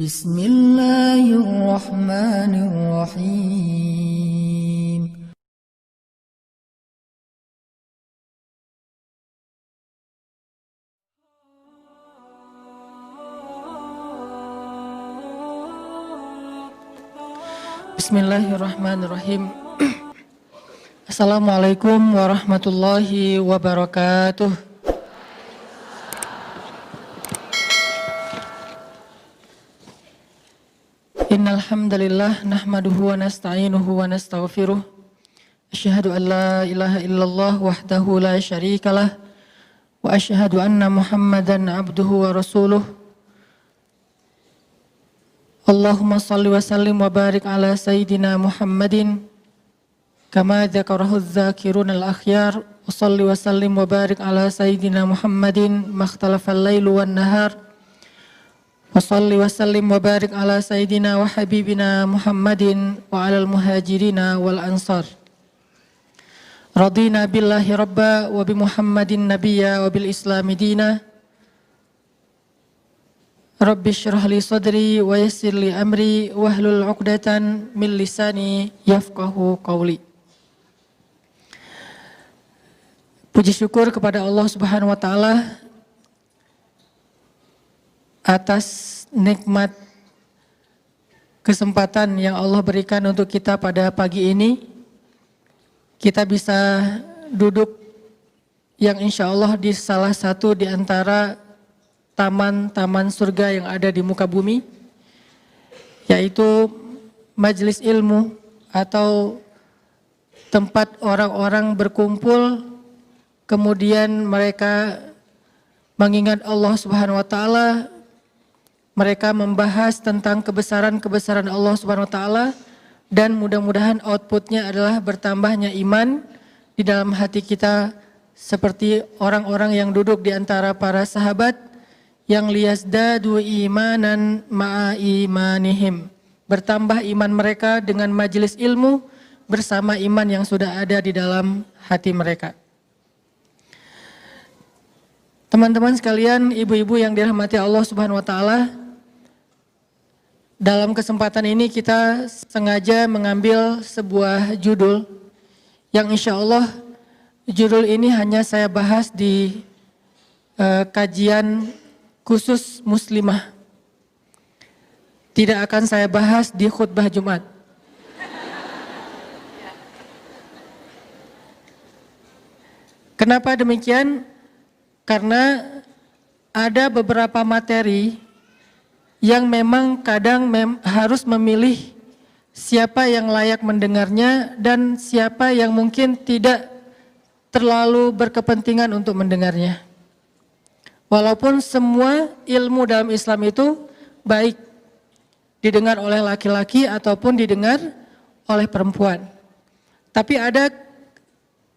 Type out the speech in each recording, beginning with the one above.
Bismillahirrahmanirrahim. Bismillahirrahmanirrahim. Assalamualaikum warahmatullahi wabarakatuh. Innal hamdalillah nahmaduhu wa nasta'inuhu wa nastaghfiruh. Asyhadu an la ilaha illallah wahdahu la syarikalah wa asyhadu anna Muhammadan abduhu wa rasuluh. Allahumma salli wa sallim wa barik ala sayyidina Muhammadin kama dzakarahu dzakirun al-akhyar wa salli wa sallim wa barik ala sayyidina Muhammadin makhtalafal lailu wan nahar wa salli wa sallim wa barik ala sayyidina wa habibina Muhammadin wa alal muhajirina wal ansar. Radina billahi rabba wa bi Muhammadin nabiyya wa bil islami dina. Rabbi syrah li sadri wa yassir li amri wahlul 'uqdatan min lisani yafqahu qawli. Puji syukur kepada Allah Subhanahu wa taala atas nikmat kesempatan yang Allah berikan untuk kita pada pagi ini. Kita bisa duduk yang insya Allah di salah satu di antara taman-taman surga yang ada di muka bumi, yaitu majelis ilmu atau tempat orang-orang berkumpul, kemudian mereka mengingat Allah Subhanahu wa taala, mereka membahas tentang kebesaran-kebesaran Allah Subhanahu wa taala, dan mudah-mudahan outputnya adalah bertambahnya iman di dalam hati kita seperti orang-orang yang duduk di antara para sahabat yang liyazdadu imanan ma'a imanihim, bertambah iman mereka dengan majelis ilmu bersama iman yang sudah ada di dalam hati mereka. Teman-teman sekalian, ibu-ibu yang dirahmati Allah Subhanahu wa taala, dalam kesempatan ini kita sengaja mengambil sebuah judul yang insya Allah judul ini hanya saya bahas di kajian khusus muslimah. Tidak akan saya bahas di khutbah Jumat. Kenapa demikian? Karena ada beberapa materi yang memang kadang harus memilih siapa yang layak mendengarnya dan siapa yang mungkin tidak terlalu berkepentingan untuk mendengarnya. Walaupun semua ilmu dalam Islam itu baik didengar oleh laki-laki ataupun didengar oleh perempuan. Tapi ada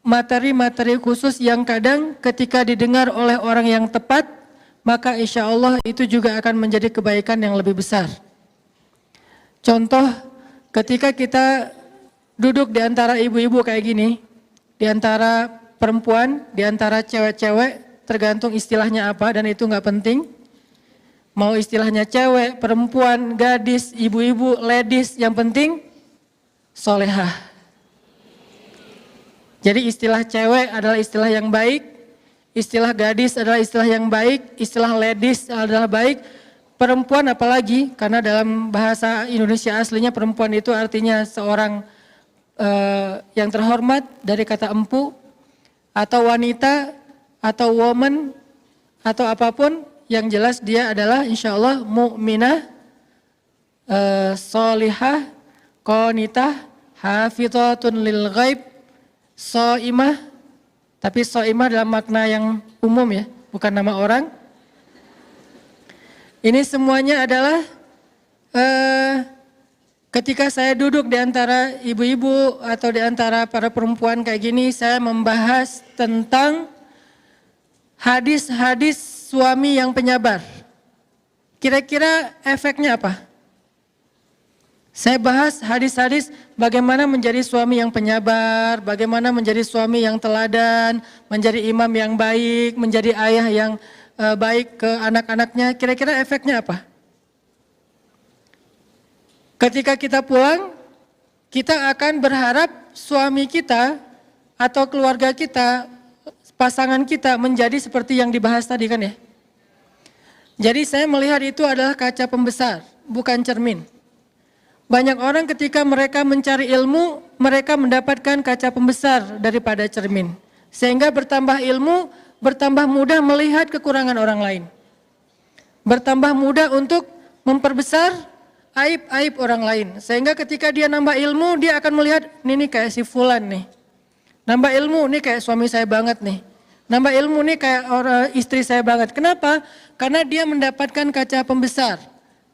materi-materi khusus yang kadang ketika didengar oleh orang yang tepat, maka insya Allah itu juga akan menjadi kebaikan yang lebih besar. Contoh, ketika kita duduk di antara ibu-ibu kayak gini, di antara perempuan, di antara cewek-cewek, tergantung istilahnya apa dan itu nggak penting. Mau istilahnya cewek, perempuan, gadis, ibu-ibu, ladies, yang penting solehah. Jadi istilah cewek adalah istilah yang baik, istilah gadis adalah istilah yang baik, istilah ladies adalah baik, perempuan apalagi, karena dalam bahasa Indonesia aslinya perempuan itu artinya seorang yang terhormat dari kata empu, atau wanita, atau woman, atau apapun, yang jelas dia adalah insya Allah mu'minah, solihah, qanitah, hafidhatun lil ghaib, so'imah, tapi so'imah dalam makna yang umum ya, bukan nama orang. Ini semuanya adalah ketika saya duduk di antara ibu-ibu atau di antara para perempuan kayak gini, saya membahas tentang hadis-hadis suami yang penyabar. Kira-kira efeknya apa? Saya bahas hadis-hadis bagaimana menjadi suami yang penyabar, bagaimana menjadi suami yang teladan, menjadi imam yang baik, menjadi ayah yang baik ke anak-anaknya. Kira-kira efeknya apa? ketika kita pulang, kita akan berharap suami kita atau keluarga kita, pasangan kita menjadi seperti yang dibahas tadi kan ya. Jadi saya melihat itu adalah kaca pembesar, bukan cermin. Banyak orang ketika mereka mencari ilmu, mereka mendapatkan kaca pembesar daripada cermin. Sehingga bertambah ilmu, bertambah mudah melihat kekurangan orang lain. Bertambah mudah untuk memperbesar aib-aib orang lain. Sehingga ketika dia nambah ilmu, dia akan melihat, ini kayak si fulan nih. Nambah ilmu, ini kayak suami saya banget nih. Nambah ilmu, ini kayak istri saya banget. Kenapa? Karena dia mendapatkan kaca pembesar.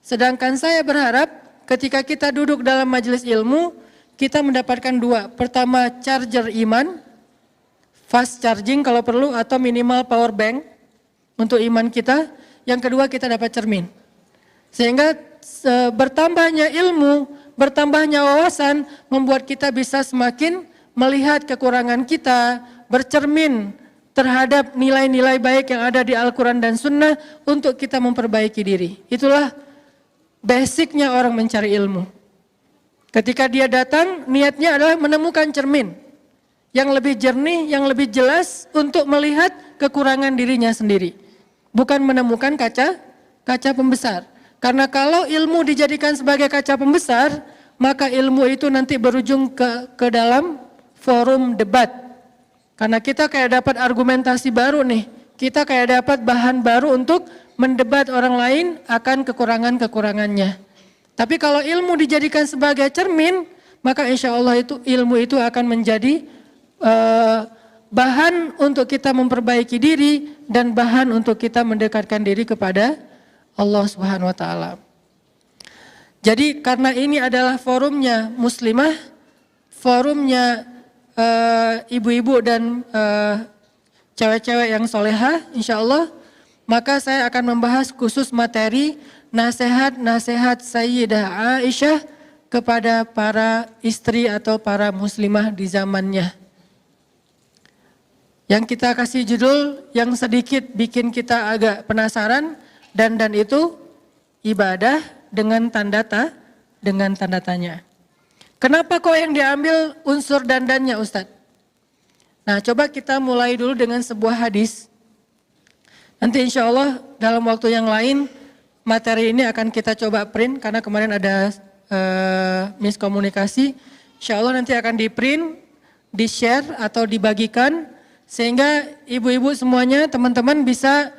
Sedangkan saya berharap, ketika kita duduk dalam majelis ilmu, kita mendapatkan dua. Pertama, charger iman, fast charging kalau perlu, atau minimal power bank untuk iman kita. Yang kedua, kita dapat cermin. Sehingga bertambahnya ilmu, bertambahnya wawasan, membuat kita bisa semakin melihat kekurangan kita, bercermin terhadap nilai-nilai baik yang ada di Al-Quran dan Sunnah untuk kita memperbaiki diri. Itulah basicnya orang mencari ilmu. Ketika dia datang, niatnya adalah menemukan cermin yang lebih jernih, yang lebih jelas untuk melihat kekurangan dirinya sendiri. Bukan menemukan kaca pembesar. Karena kalau ilmu dijadikan sebagai kaca pembesar, maka ilmu itu nanti berujung ke dalam forum debat. Karena kita kayak dapat argumentasi baru nih. Kita kayak dapat bahan baru untuk mendebat orang lain akan kekurangan-kekurangannya. Tapi kalau ilmu dijadikan sebagai cermin, maka insya Allah itu ilmu itu akan menjadi bahan untuk kita memperbaiki diri dan bahan untuk kita mendekatkan diri kepada Allah Subhanahu wa taala. Jadi karena ini adalah forumnya muslimah, forumnya ibu-ibu dan cewek-cewek yang solehah, insya Allah, maka saya akan membahas khusus materi nasihat-nasihat Sayyidah Aisyah kepada para istri atau para muslimah di zamannya. Yang kita kasih judul yang sedikit bikin kita agak penasaran, dan itu ibadah dengan tanda tanya. Kenapa kok yang diambil unsur dandannya Ustadz? Nah, coba kita mulai dulu dengan sebuah hadis. Nanti insya Allah dalam waktu yang lain materi ini akan kita coba print karena kemarin ada miskomunikasi. Insya Allah nanti akan di print, di share atau dibagikan sehingga ibu-ibu semuanya, teman-teman bisa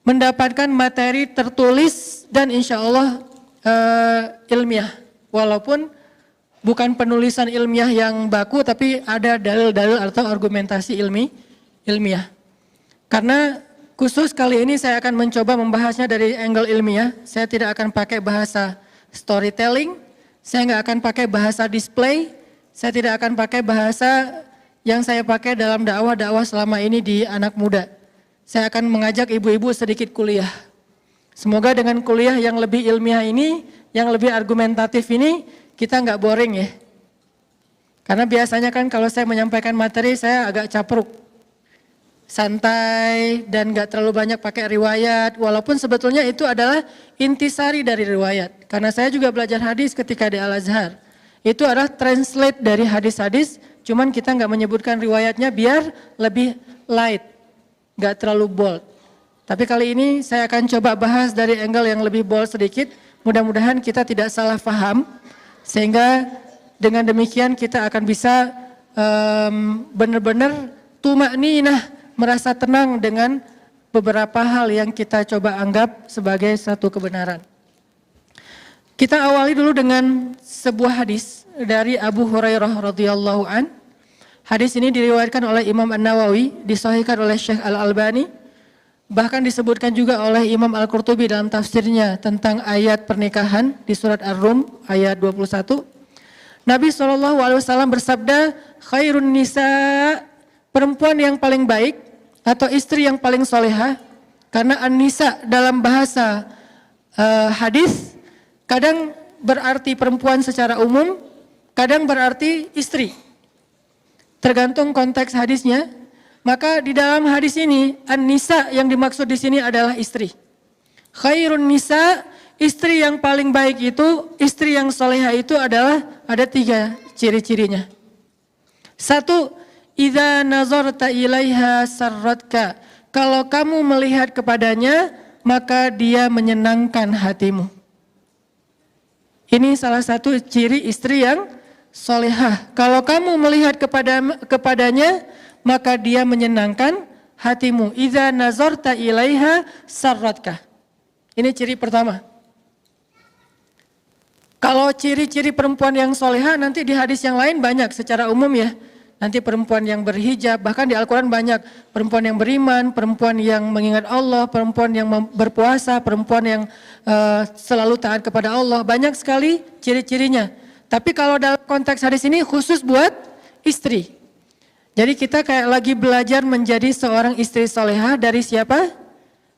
mendapatkan materi tertulis dan insya Allah ilmiah. Walaupun bukan penulisan ilmiah yang baku, tapi ada dalil-dalil atau argumentasi ilmiah. Karena khusus kali ini saya akan mencoba membahasnya dari angle ilmiah. Saya tidak akan pakai bahasa storytelling, saya nggak akan pakai bahasa display, saya tidak akan pakai bahasa yang saya pakai dalam dakwah-dakwah selama ini di anak muda. Saya akan mengajak ibu-ibu sedikit kuliah. Semoga dengan kuliah yang lebih ilmiah ini, yang lebih argumentatif ini, kita nggak boring ya. Karena biasanya kan kalau saya menyampaikan materi saya agak capruk. Santai dan nggak terlalu banyak pakai riwayat. Walaupun sebetulnya itu adalah intisari dari riwayat. Karena saya juga belajar hadis ketika di Al-Azhar. Itu adalah translate dari hadis-hadis. Cuman kita nggak menyebutkan riwayatnya biar lebih light. Nggak terlalu bold. Tapi kali ini saya akan coba bahas dari angle yang lebih bold sedikit. Mudah-mudahan kita tidak salah paham. Sehingga dengan demikian kita akan bisa benar-benar tumakninah, merasa tenang dengan beberapa hal yang kita coba anggap sebagai satu kebenaran. Kita awali dulu dengan sebuah hadis dari Abu Hurairah radhiyallahu an. Hadis ini diriwayatkan oleh Imam An-Nawawi, disahihkan oleh Syekh Al-Albani, bahkan disebutkan juga oleh Imam Al-Qurtubi dalam tafsirnya tentang ayat pernikahan di surat Ar-Rum ayat 21. Nabi SAW bersabda, khairun nisa, perempuan yang paling baik atau istri yang paling solehah. Karena an-nisa dalam bahasa hadis kadang berarti perempuan secara umum, kadang berarti istri. Tergantung konteks hadisnya. Maka di dalam hadis ini an-nisa yang dimaksud di sini adalah istri. Khairun nisa, istri yang paling baik itu, istri yang solehah itu adalah ada 3 ciri-cirinya. 1, idza nazarta ilaiha sarratka. Kalau kamu melihat kepadanya, maka dia menyenangkan hatimu. Ini salah satu ciri istri yang solehah. Kalau kamu melihat kepadanya, maka dia menyenangkan hatimu. Idza nazarta ilaiha sarratka. Ini ciri pertama. Kalau ciri-ciri perempuan yang solehah nanti di hadis yang lain banyak secara umum ya. Nanti perempuan yang berhijab, bahkan di Al-Quran banyak. Perempuan yang beriman, perempuan yang mengingat Allah, perempuan yang berpuasa, perempuan yang selalu taat kepada Allah. Banyak sekali ciri-cirinya. Tapi kalau dalam konteks hadis ini khusus buat istri. Jadi kita kayak lagi belajar menjadi seorang istri solehah dari siapa?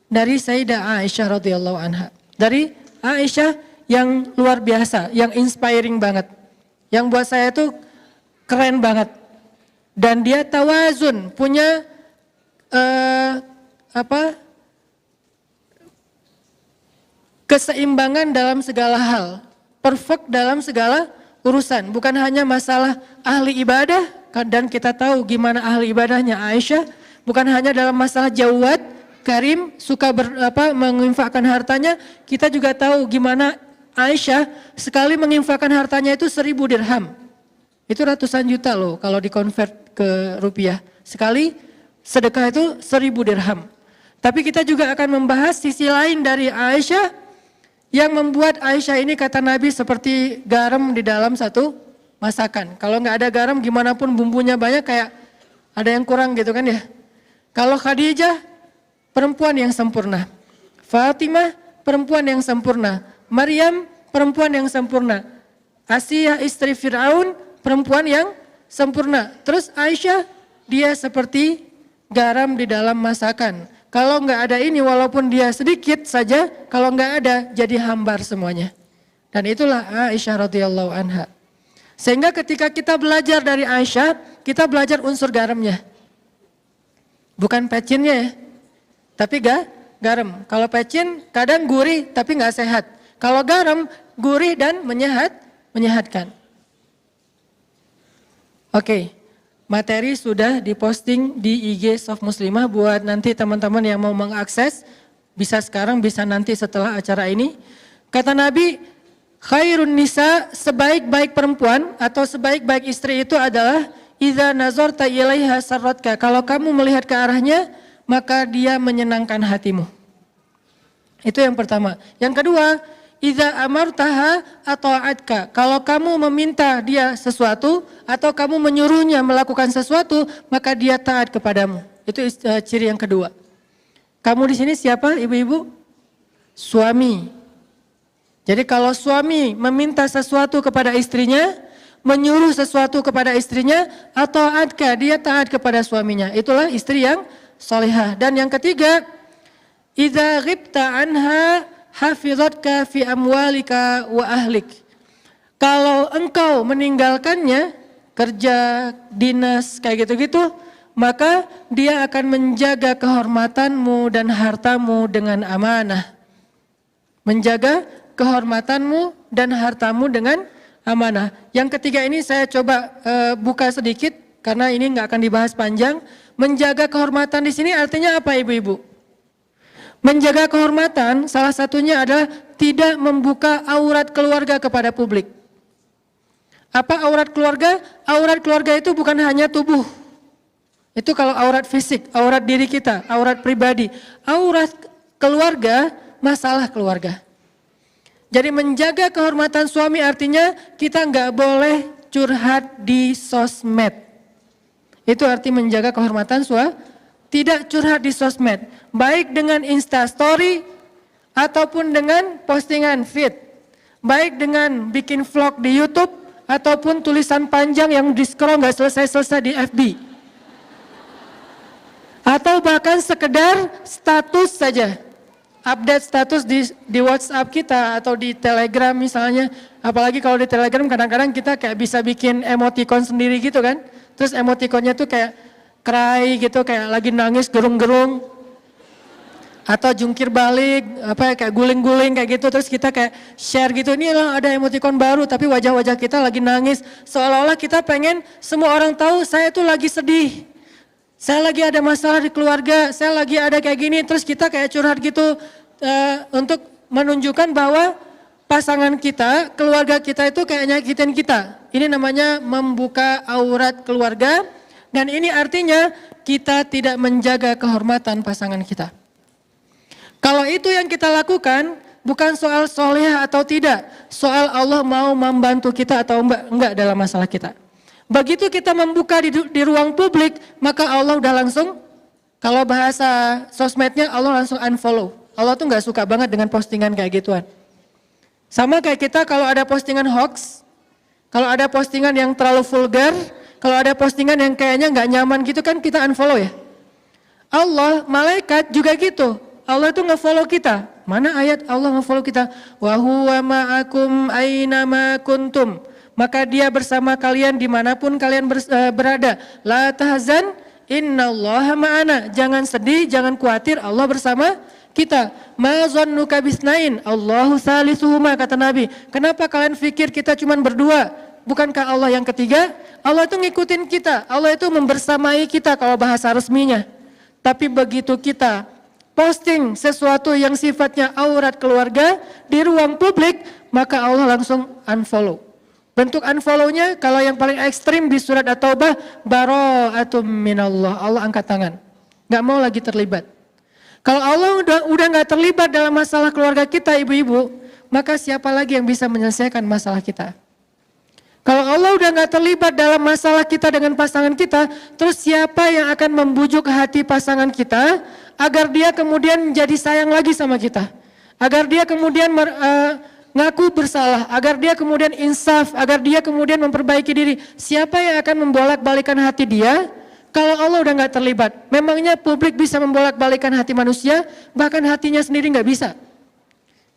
Dari Sayyidah Aisyah radhiyallahu anha. Dari Aisyah yang luar biasa, yang inspiring banget. Yang buat saya itu keren banget. Dan dia tawazun, punya keseimbangan dalam segala hal. Perfect dalam segala urusan. Bukan hanya masalah ahli ibadah, dan kita tahu gimana ahli ibadahnya Aisyah. Bukan hanya dalam masalah jawad, karim, suka menginfakkan hartanya. Kita juga tahu gimana Aisyah sekali menginfakkan hartanya itu 1000 dirham. Itu ratusan juta loh kalau dikonvert ke rupiah. Sekali sedekah itu 1000 dirham. Tapi kita juga akan membahas sisi lain dari Aisyah yang membuat Aisyah ini kata Nabi seperti garam di dalam satu masakan. Kalau nggak ada garam gimana pun bumbunya banyak kayak ada yang kurang gitu kan ya. Kalau Khadijah perempuan yang sempurna. Fatimah perempuan yang sempurna. Maryam perempuan yang sempurna. Asiyah istri Fir'aun perempuan yang sempurna. Terus Aisyah dia seperti garam di dalam masakan. Kalau nggak ada ini walaupun dia sedikit saja, kalau nggak ada jadi hambar semuanya. Dan itulah Aisyah radhiyallahu anha. Sehingga ketika kita belajar dari Aisyah, kita belajar unsur garamnya. Bukan pecinnya ya, tapi garam. Kalau pecin kadang gurih tapi nggak sehat. Kalau garam gurih dan menyehatkan. Oke, materi sudah diposting di IG Soft Muslimah buat nanti teman-teman yang mau mengakses. Bisa sekarang, bisa nanti setelah acara ini. Kata Nabi, khairun nisa, sebaik-baik perempuan atau sebaik-baik istri itu adalah idza nazarta ilaiha sarratka. Kalau kamu melihat ke arahnya, maka dia menyenangkan hatimu. Itu yang pertama. Yang kedua, idza amartaha ata'atka. Kalau kamu meminta dia sesuatu atau kamu menyuruhnya melakukan sesuatu, maka dia taat kepadamu. Itu ciri yang kedua. Kamu di sini siapa, ibu-ibu? Suami. Jadi kalau suami meminta sesuatu kepada istrinya, menyuruh sesuatu kepada istrinya, atau ata'atka, dia taat kepada suaminya. Itulah istri yang solehah. Dan yang ketiga, idza ghibta anha hafizatka fi amwalika wa ahlik. Kalau engkau meninggalkannya, kerja, dinas, kayak gitu-gitu, maka dia akan menjaga kehormatanmu dan hartamu dengan amanah. Menjaga kehormatanmu dan hartamu dengan amanah. Yang ketiga ini saya coba buka sedikit, karena ini nggak akan dibahas panjang. Menjaga kehormatan di sini artinya apa ibu-ibu? Menjaga kehormatan salah satunya adalah tidak membuka aurat keluarga kepada publik. Apa aurat keluarga? Aurat keluarga itu bukan hanya tubuh. Itu kalau aurat fisik, aurat diri kita, aurat pribadi. Aurat keluarga, masalah keluarga. Jadi menjaga kehormatan suami artinya kita nggak boleh curhat di sosmed. Itu arti menjaga kehormatan suami. Tidak curhat di sosmed, baik dengan Instastory ataupun dengan postingan feed, baik dengan bikin vlog di YouTube ataupun tulisan panjang yang di-scroll nggak selesai-selesai di FB, atau bahkan sekedar status saja, update status di WhatsApp kita atau di Telegram misalnya. Apalagi kalau di Telegram kadang-kadang kita kayak bisa bikin emoticon sendiri gitu kan, terus emoticonnya tuh kayak cry gitu, kayak lagi nangis gerung-gerung. atau jungkir balik, kayak guling-guling kayak gitu, terus kita kayak share gitu, ini loh ada emoticon baru tapi wajah-wajah kita lagi nangis, seolah-olah kita pengen semua orang tahu saya tuh lagi sedih, saya lagi ada masalah di keluarga, saya lagi ada kayak gini, terus kita kayak curhat gitu untuk menunjukkan bahwa pasangan kita, keluarga kita itu kayak nyakitin kita. Ini namanya membuka aurat keluarga, dan ini artinya kita tidak menjaga kehormatan pasangan kita. Kalau itu yang kita lakukan, bukan soal soleh atau tidak, soal Allah mau membantu kita atau enggak dalam masalah kita. Begitu kita membuka di ruang publik, maka Allah udah langsung, kalau bahasa sosmednya Allah langsung unfollow. Allah tuh nggak suka banget dengan postingan kayak gituan. Sama kayak kita kalau ada postingan hoax, kalau ada postingan yang terlalu vulgar, kalau ada postingan yang kayaknya nggak nyaman gitu kan kita unfollow ya. Allah, malaikat juga gitu. Allah itu nge-follow kita. Mana ayat Allah nge-follow kita? Wa huwa ma'akum aynama kuntum. Maka dia bersama kalian dimanapun kalian berada. La tahzan innallaha ma'ana. Jangan sedih, jangan khawatir, Allah bersama kita. Ma zannuka bisnain Allahu salisuhuma, kata Nabi. Kenapa kalian pikir kita cuma berdua? Bukankah Allah yang ketiga? Allah itu ngikutin kita. Allah itu membersamai kita kalau bahasa resminya. Tapi begitu kita posting sesuatu yang sifatnya aurat keluarga di ruang publik, maka Allah langsung unfollow. Bentuk unfollow-nya kalau yang paling ekstrim di surat At-Taubah, bara'atum minallah, Allah angkat tangan. Gak mau lagi terlibat. Kalau Allah udah gak terlibat dalam masalah keluarga kita ibu-ibu, maka siapa lagi yang bisa menyelesaikan masalah kita? Kalau Allah udah gak terlibat dalam masalah kita dengan pasangan kita, terus siapa yang akan membujuk hati pasangan kita agar dia kemudian jadi sayang lagi sama kita? Agar dia kemudian ngaku bersalah, agar dia kemudian insaf, agar dia kemudian memperbaiki diri. Siapa yang akan membolak-balikan hati dia kalau Allah udah gak terlibat? Memangnya publik bisa membolak-balikan hati manusia, bahkan hatinya sendiri gak bisa.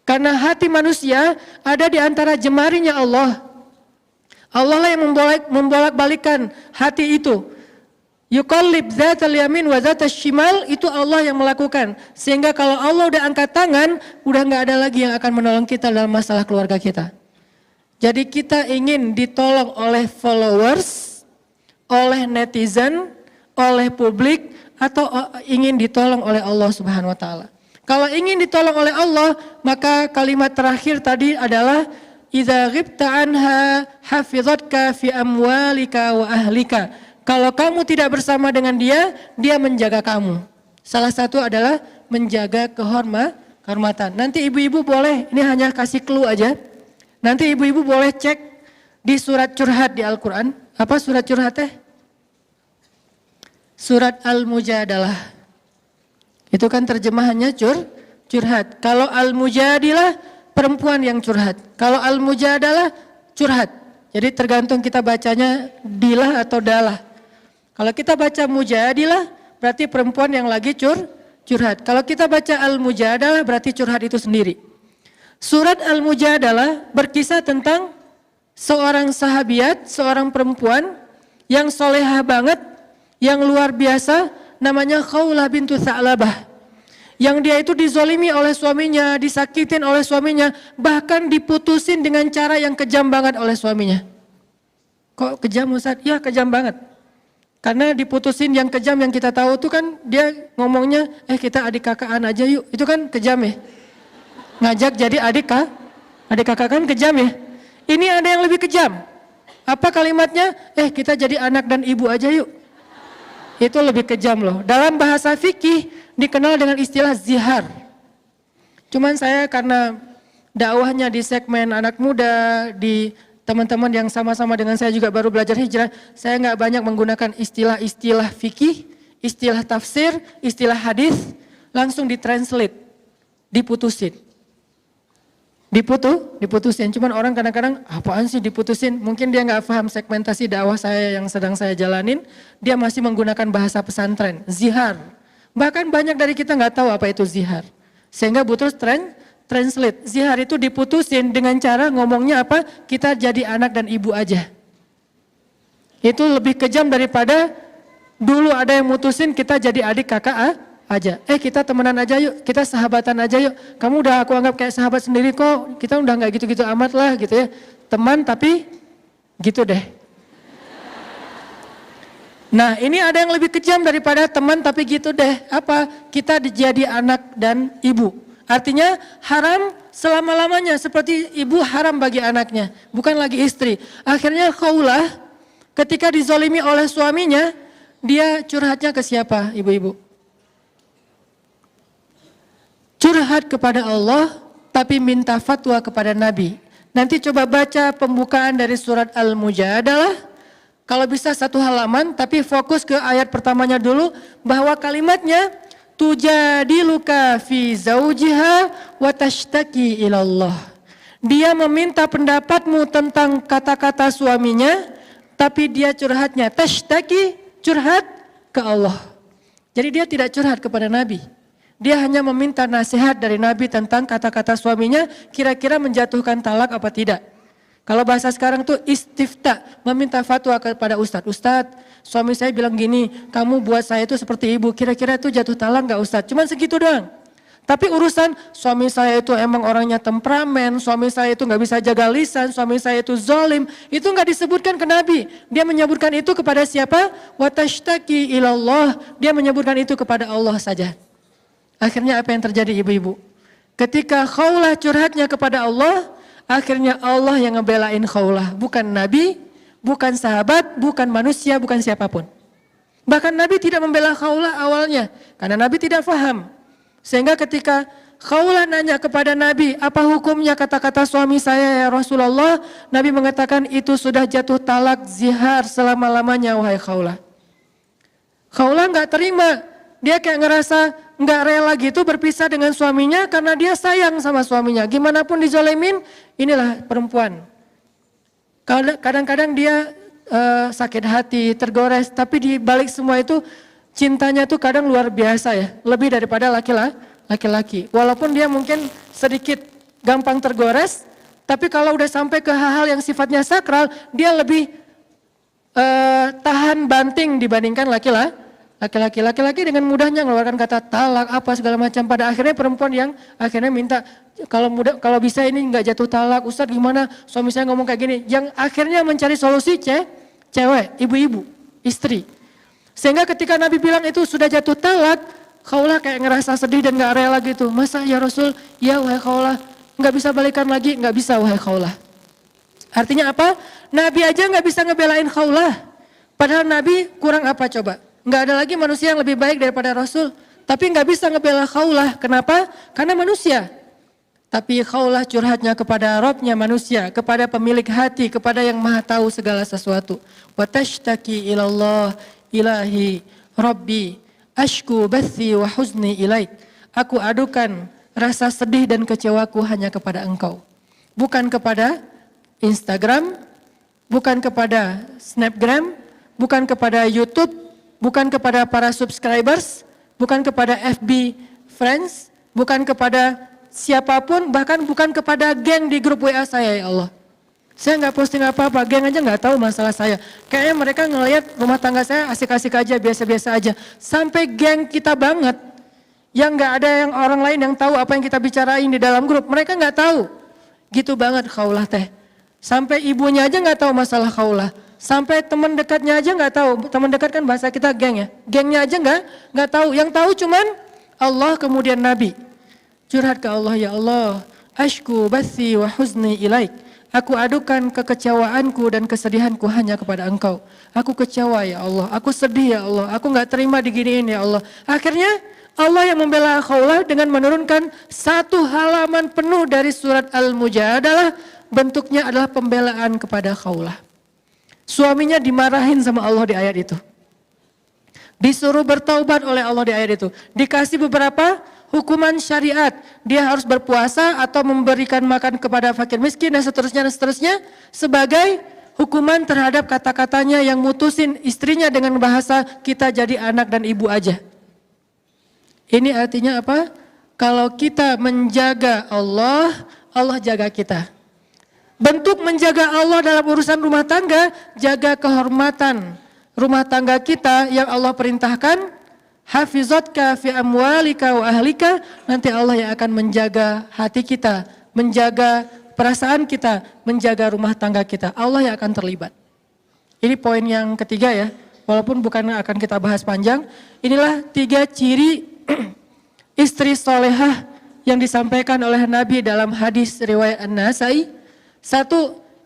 Karena hati manusia ada di antara jemarinya Allah. Allah lah yang membolak-balikan hati itu. Yuqallib dzatal yamin wa dzatal shimal, itu Allah yang melakukan. Sehingga kalau Allah udah angkat tangan, udah gak ada lagi yang akan menolong kita dalam masalah keluarga kita. Jadi kita ingin ditolong oleh followers, oleh netizen, oleh publik, atau ingin ditolong oleh Allah Subhanahu wa taala. Kalau ingin ditolong oleh Allah, maka kalimat terakhir tadi adalah idza ghibta anha hafizatka fi amwalika wa ahlika. Kalau kamu tidak bersama dengan dia, dia menjaga kamu. Salah satu adalah menjaga kehormatan. Nanti ibu-ibu boleh, ini hanya kasih clue aja. Nanti ibu-ibu boleh cek di surat curhat di Al-Quran. Apa surat curhat teh? Surat Al-Mujadalah. Itu kan terjemahannya curhat. Kalau Al-Mujadilah, perempuan yang curhat. Kalau Al-Mujadalah, curhat. Jadi tergantung kita bacanya dilah atau dalah. Kalau kita baca Mujadilah, berarti perempuan yang lagi curhat. Kalau kita baca Al-Mujadalah, berarti curhat itu sendiri. Surat Al-Mujadalah berkisah tentang seorang sahabiat, seorang perempuan yang solehah banget, yang luar biasa, namanya Khawlah bintu Tha'labah. Yang dia itu dizolimi oleh suaminya, disakitin oleh suaminya, bahkan diputusin dengan cara yang kejam banget oleh suaminya. Kok kejam Ustaz? Ya kejam banget. Karena diputusin yang kejam yang kita tahu tuh kan dia ngomongnya, kita adik kakaan aja yuk. Itu kan kejam ya. Ngajak jadi adik kakak kan kejam ya. Ini ada yang lebih kejam. Apa kalimatnya? Kita jadi anak dan ibu aja yuk. Itu lebih kejam loh. Dalam bahasa fikih dikenal dengan istilah zihar. Cuman saya karena dakwahnya di segmen anak muda, di teman-teman yang sama-sama dengan saya juga baru belajar hijrah, saya nggak banyak menggunakan istilah-istilah fikih, istilah tafsir, istilah hadis, langsung ditranslate, diputusin. Diputusin. Cuman orang kadang-kadang apaan sih diputusin? Mungkin dia nggak paham segmentasi dakwah saya yang sedang saya jalanin. Dia masih menggunakan bahasa pesantren, zihar. Bahkan banyak dari kita nggak tahu apa itu zihar. Sehingga butuh translate. Zihar itu diputusin dengan cara ngomongnya apa? Kita jadi anak dan ibu aja. Itu lebih kejam daripada dulu ada yang mutusin kita jadi adik aja. Kita temenan aja yuk, kita sahabatan aja yuk. Kamu udah aku anggap kayak sahabat sendiri kok. Kita udah nggak gitu-gitu amat lah gitu ya. Teman tapi gitu deh. Nah ini ada yang lebih kejam daripada teman tapi gitu deh. Apa? Kita jadi anak dan ibu. Artinya haram selama-lamanya seperti ibu haram bagi anaknya. Bukan lagi istri. Akhirnya Khawlah ketika dizolimi oleh suaminya, dia curhatnya ke siapa ibu-ibu? Curhat kepada Allah tapi minta fatwa kepada Nabi. Nanti coba baca pembukaan dari surat Al-Mujadalah. Kalau bisa 1 halaman, tapi fokus ke ayat pertamanya dulu, bahwa kalimatnya tujadiluka fi zaujiha wa tashtaki ilallah. Dia meminta pendapatmu tentang kata-kata suaminya, tapi dia curhatnya tashtaki, curhat ke Allah. Jadi dia tidak curhat kepada Nabi. Dia hanya meminta nasihat dari Nabi tentang kata-kata suaminya, kira-kira menjatuhkan talak apa tidak. Kalau bahasa sekarang tuh istifta, meminta fatwa kepada Ustadz. Ustadz, suami saya bilang gini, kamu buat saya itu seperti ibu, kira-kira itu jatuh talak gak Ustadz? Cuman segitu doang. Tapi urusan suami saya itu emang orangnya temperamen, suami saya itu gak bisa jaga lisan, suami saya itu zalim, itu gak disebutkan ke Nabi. Dia menyebutkan itu kepada siapa? Wa tashtaki ilallah, dia menyebutkan itu kepada Allah saja. Akhirnya apa yang terjadi ibu-ibu? Ketika Khawlah curhatnya kepada Allah, akhirnya Allah yang ngebelain Khawlah, bukan Nabi, bukan sahabat, bukan manusia, bukan siapapun. Bahkan Nabi tidak membela Khawlah awalnya, karena Nabi tidak faham. Sehingga ketika Khawlah nanya kepada Nabi, apa hukumnya kata-kata suami saya ya Rasulullah? Nabi mengatakan itu sudah jatuh talak zihar selama-lamanya wahai Khawlah. Khawlah gak terima, dia kayak ngerasa nggak rela gitu berpisah dengan suaminya karena dia sayang sama suaminya. Gimana pun dizolemin, inilah perempuan. Kadang-kadang dia sakit hati, tergores, tapi di balik semua itu cintanya tuh kadang luar biasa ya, lebih daripada laki-laki. Walaupun dia mungkin sedikit gampang tergores, tapi kalau udah sampai ke hal-hal yang sifatnya sakral, dia lebih tahan banting dibandingkan laki-laki. Laki-laki dengan mudahnya mengeluarkan kata talak apa segala macam. Pada akhirnya perempuan yang akhirnya minta kalau bisa ini nggak jatuh talak, Ustadz gimana suami saya ngomong kayak gini. Yang akhirnya mencari solusi cewek, ibu-ibu, istri. Sehingga ketika Nabi bilang itu sudah jatuh talak, Khawlah kayak ngerasa sedih dan nggak rela gitu. Masa ya Rasul, ya wahai Khawlah, nggak bisa balikan lagi, nggak bisa wahai Khawlah. Artinya apa? Nabi aja nggak bisa ngebelain Khawlah. Padahal Nabi kurang apa coba? Nggak ada lagi manusia yang lebih baik daripada Rasul. Tapi nggak bisa ngebela Khawlah. Kenapa? Karena manusia. Tapi Khawlah curhatnya kepada Rabbnya manusia, kepada pemilik hati, kepada yang maha tahu segala sesuatu. Wa tashtaki ilallah ilahi Rabbi ashku bathi wa huzni ilaik. Aku adukan rasa sedih dan kecewaku hanya kepada engkau. Bukan kepada Instagram, bukan kepada Snapgram, bukan kepada YouTube, bukan kepada para subscribers, bukan kepada FB friends, bukan kepada siapapun, bahkan bukan kepada geng di grup WA saya ya Allah. Saya nggak posting apa-apa, geng aja nggak tahu masalah saya. Kayaknya mereka ngelihat rumah tangga saya asik-asik aja, biasa-biasa aja. Sampai geng kita banget, yang nggak ada yang orang lain yang tahu apa yang kita bicarain di dalam grup, mereka nggak tahu. Gitu banget Khawlah teh. Sampai ibunya aja nggak tahu masalah Khawlah. Sampai teman dekatnya aja nggak tahu. Teman dekat kan bahasa kita geng ya. Gengnya aja nggak tahu. Yang tahu cuman Allah kemudian Nabi. Curhat ke Allah, ya Allah, ashku bathi wa huzni ilaik. Aku adukan kekecewaanku dan kesedihanku hanya kepada Engkau. Aku kecewa ya Allah. Aku sedih ya Allah. Aku nggak terima diginiin ya Allah. Akhirnya Allah yang membela Khawlah dengan menurunkan 1 halaman penuh dari surat Al-Mujadalah. Bentuknya adalah pembelaan kepada Khawlah. Suaminya dimarahin sama Allah di ayat itu. Disuruh bertaubat oleh Allah di ayat itu. Dikasih beberapa hukuman syariat. Dia harus berpuasa atau memberikan makan kepada fakir miskin dan seterusnya. Sebagai hukuman terhadap kata-katanya yang mutusin istrinya dengan bahasa kita jadi anak dan ibu aja. Ini artinya apa? Kalau kita menjaga Allah, Allah jaga kita. Bentuk menjaga Allah dalam urusan rumah tangga, jaga kehormatan rumah tangga kita yang Allah perintahkan, hafizatka fi amwalika wa ahlika, nanti Allah yang akan menjaga hati kita, menjaga perasaan kita, menjaga rumah tangga kita. Allah yang akan terlibat. Ini poin yang ketiga ya, walaupun bukan akan kita bahas panjang. Inilah 3 ciri istri solehah yang disampaikan oleh Nabi dalam hadis riwayat An-Nasai. 1,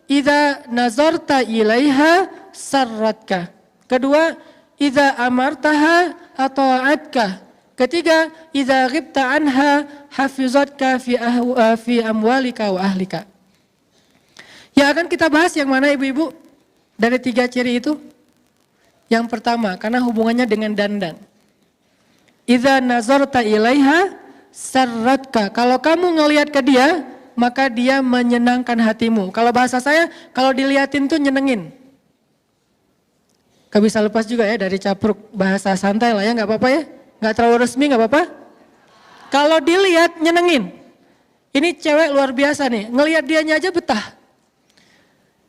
idza nazarta ilaiha sarratka. Kedua, idza amartaha ata'atka. Ketiga, idza ghibta anha hafizatka fi amwalika wa ahlika. Yang akan kita bahas yang mana ibu-ibu? Dari 3 ciri itu. Yang pertama, karena hubungannya dengan dandan. Idza nazarta ilaiha sarratka. Kalau kamu ngelihat ke dia, maka dia menyenangkan hatimu. Kalau bahasa saya, kalau diliatin tuh nyenengin. Gak bisa lepas juga ya dari capruk bahasa santai lah ya, gak apa-apa ya. Gak terlalu resmi gak apa-apa. Kalau dilihat nyenengin. Ini cewek luar biasa nih, ngelihat dianya aja betah.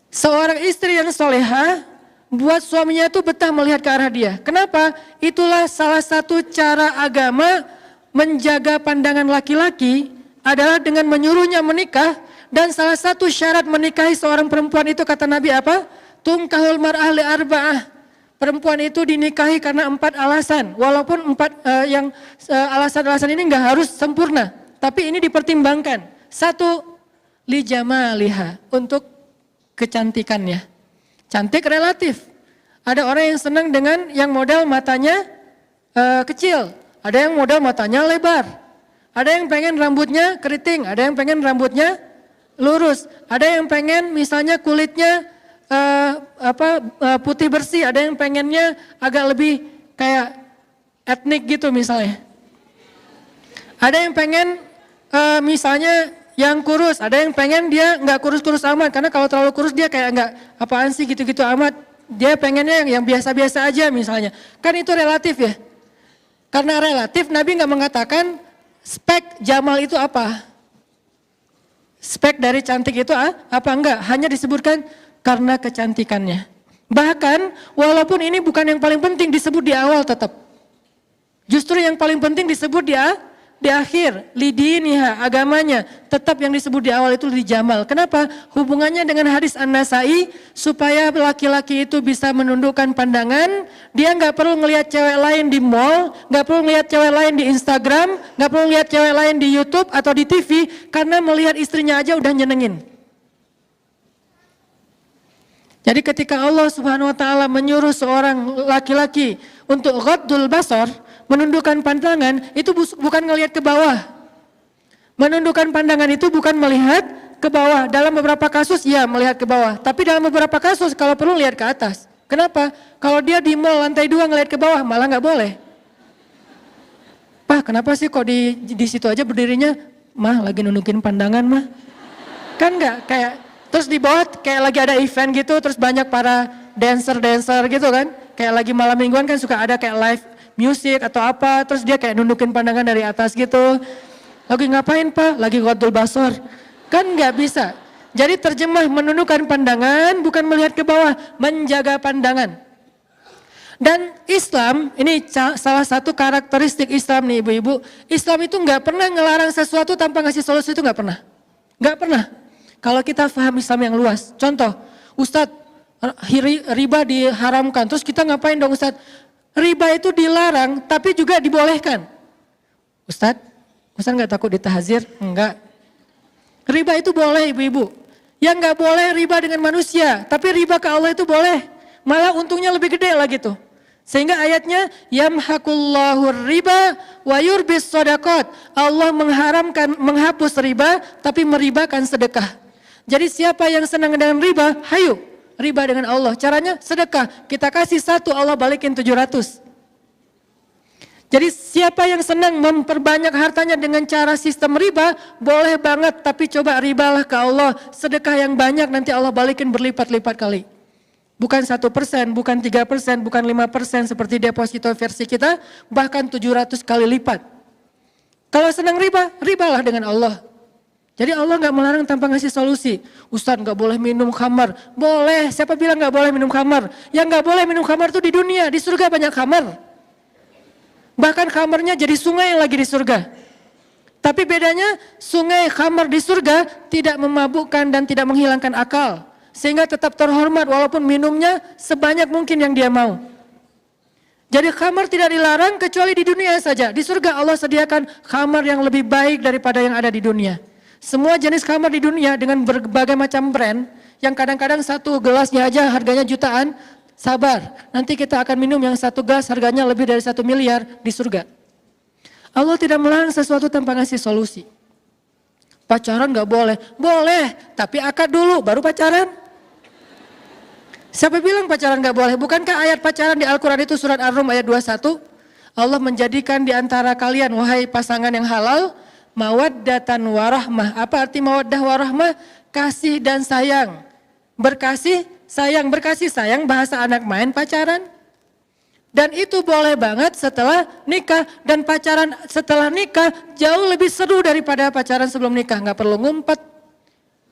Seorang istri yang soleha buat suaminya itu betah melihat ke arah dia. Kenapa? Itulah salah satu cara agama menjaga pandangan laki-laki adalah dengan menyuruhnya menikah. Dan salah satu syarat menikahi seorang perempuan itu kata Nabi apa? Tunkahul mar'ah li arba'ah. Perempuan itu dinikahi karena 4 alasan. Walaupun alasan-alasan ini enggak harus sempurna. Tapi ini dipertimbangkan. 1, li jamaliha, untuk kecantikannya. Cantik relatif. Ada orang yang senang dengan yang model matanya kecil. Ada yang model matanya lebar. Ada yang pengen rambutnya keriting. Ada yang pengen rambutnya lurus. Ada yang pengen misalnya kulitnya putih bersih. Ada yang pengennya agak lebih kayak etnik gitu misalnya. Ada yang pengen misalnya yang kurus, ada yang pengen dia nggak kurus-kurus amat, karena kalau terlalu kurus dia kayak nggak apaan sih gitu-gitu amat. Dia pengennya yang biasa-biasa aja misalnya. Kan itu relatif ya. Karena relatif, Nabi nggak mengatakan spek Jamal itu apa. Spek dari cantik itu apa enggak, hanya disebutkan karena kecantikannya. Bahkan walaupun ini bukan yang paling penting disebut di awal tetap. Justru yang paling penting disebut di akhir, lidiniha, agamanya, tetap yang disebut di awal itu di Jamal. Kenapa? Hubungannya dengan hadis An-Nasai, supaya laki-laki itu bisa menundukkan pandangan, dia nggak perlu ngelihat cewek lain di mall, nggak perlu ngelihat cewek lain di Instagram, nggak perlu ngelihat cewek lain di YouTube atau di TV, karena melihat istrinya aja udah nyenengin. Jadi ketika Allah Subhanahu wa taala menyuruh seorang laki-laki untuk ghaddul basar, menundukkan pandangan, itu bukan ngelihat ke bawah. Menundukkan pandangan itu bukan melihat ke bawah. Dalam beberapa kasus ya melihat ke bawah, tapi dalam beberapa kasus kalau perlu lihat ke atas. Kenapa? Kalau dia di mall lantai 2 ngelihat ke bawah malah nggak boleh. Pak, kenapa sih kok di situ aja berdirinya? Mah lagi nundukin pandangan mah. Kan nggak kayak terus di bawah kayak lagi ada event gitu, terus banyak para dancer gitu kan. Kayak lagi malam mingguan kan suka ada kayak live musik atau apa, terus dia kayak nundukin pandangan dari atas gitu. Lagi ngapain Pak? Lagi ghaddul basar. Kan nggak bisa. Jadi terjemah menundukkan pandangan bukan melihat ke bawah, menjaga pandangan. Dan Islam, ini salah satu karakteristik Islam nih ibu-ibu. Islam itu nggak pernah ngelarang sesuatu tanpa ngasih solusi, itu nggak pernah. Nggak pernah. Kalau kita paham Islam yang luas. Contoh, Ustadz, riba diharamkan, terus kita ngapain dong Ustadz? Riba itu dilarang tapi juga dibolehkan. Ustadz nggak takut ditahzir? Enggak. Riba itu boleh ibu-ibu. Yang nggak boleh riba dengan manusia, tapi riba ke Allah itu boleh. Malah untungnya lebih gede lah gitu. Sehingga ayatnya yamhaqullahu riba wa yurbis shadaqat. Allah menghapus riba tapi meribakan sedekah. Jadi siapa yang senang dengan riba, hayu riba dengan Allah. Caranya sedekah. Kita kasih 1, Allah balikin 700. Jadi siapa yang senang memperbanyak hartanya dengan cara sistem riba, boleh banget. Tapi coba ribalah ke Allah. Sedekah yang banyak nanti Allah balikin berlipat-lipat kali. Bukan 1%, bukan 3%, bukan 5% seperti deposito versi kita. Bahkan 700 kali lipat. Kalau senang riba, ribalah dengan Allah. Jadi Allah nggak melarang tanpa ngasih solusi. Ustadz nggak boleh minum khamar. Boleh, siapa bilang nggak boleh minum khamar? Yang nggak boleh minum khamar itu di dunia, di surga banyak khamar. Bahkan khamarnya jadi sungai lagi di surga. Tapi bedanya sungai khamar di surga tidak memabukkan dan tidak menghilangkan akal. Sehingga tetap terhormat walaupun minumnya sebanyak mungkin yang dia mau. Jadi khamar tidak dilarang kecuali di dunia saja. Di surga Allah sediakan khamar yang lebih baik daripada yang ada di dunia. Semua jenis khamar di dunia dengan berbagai macam brand, yang kadang-kadang satu gelasnya aja harganya jutaan, sabar. Nanti kita akan minum yang satu gelas harganya lebih dari 1 miliar di surga. Allah tidak melarang sesuatu tanpa ngasih solusi. Pacaran gak boleh? Boleh, tapi akad dulu baru pacaran. Siapa bilang pacaran gak boleh? Bukankah ayat pacaran di Al-Quran itu surat Ar-Rum ayat 21? Allah menjadikan di antara kalian, wahai pasangan yang halal, mawaddatan warahmah. Apa arti mawaddah warahmah? Kasih dan sayang. Berkasih sayang bahasa anak main pacaran. Dan itu boleh banget setelah nikah. Dan pacaran setelah nikah jauh lebih seru daripada pacaran sebelum nikah. Gak perlu ngumpet,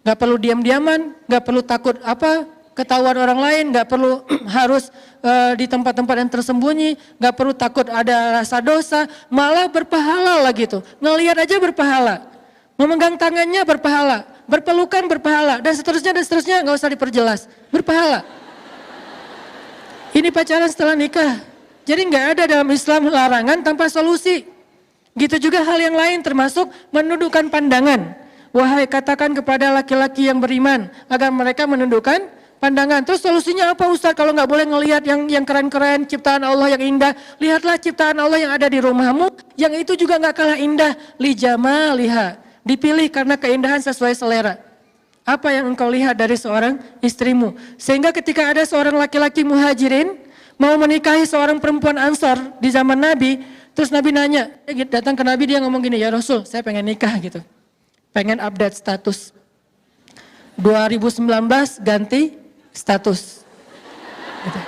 gak perlu diam-diaman, gak perlu takut ketahuan orang lain, gak perlu harus di tempat-tempat yang tersembunyi, gak perlu takut ada rasa dosa, malah berpahala lah gitu. Ngelihat aja berpahala, memegang tangannya berpahala, berpelukan berpahala, dan seterusnya gak usah diperjelas, berpahala. Ini pacaran setelah nikah, jadi gak ada dalam Islam larangan tanpa solusi. Gitu juga hal yang lain termasuk menundukkan pandangan. Wahai katakan kepada laki-laki yang beriman agar mereka menundukkan pandangan. Terus solusinya apa Ustaz? Kalau nggak boleh ngelihat yang keren-keren, ciptaan Allah yang indah, lihatlah ciptaan Allah yang ada di rumahmu, yang itu juga nggak kalah indah. Li jamaliha, dipilih karena keindahan sesuai selera. Apa yang engkau lihat dari seorang istrimu? Sehingga ketika ada seorang laki-laki muhajirin mau menikahi seorang perempuan Ansor di zaman Nabi, terus Nabi nanya, datang ke Nabi, dia ngomong gini, ya Rasul, saya pengen nikah gitu, pengen update status. 2019 ganti status. Gitu.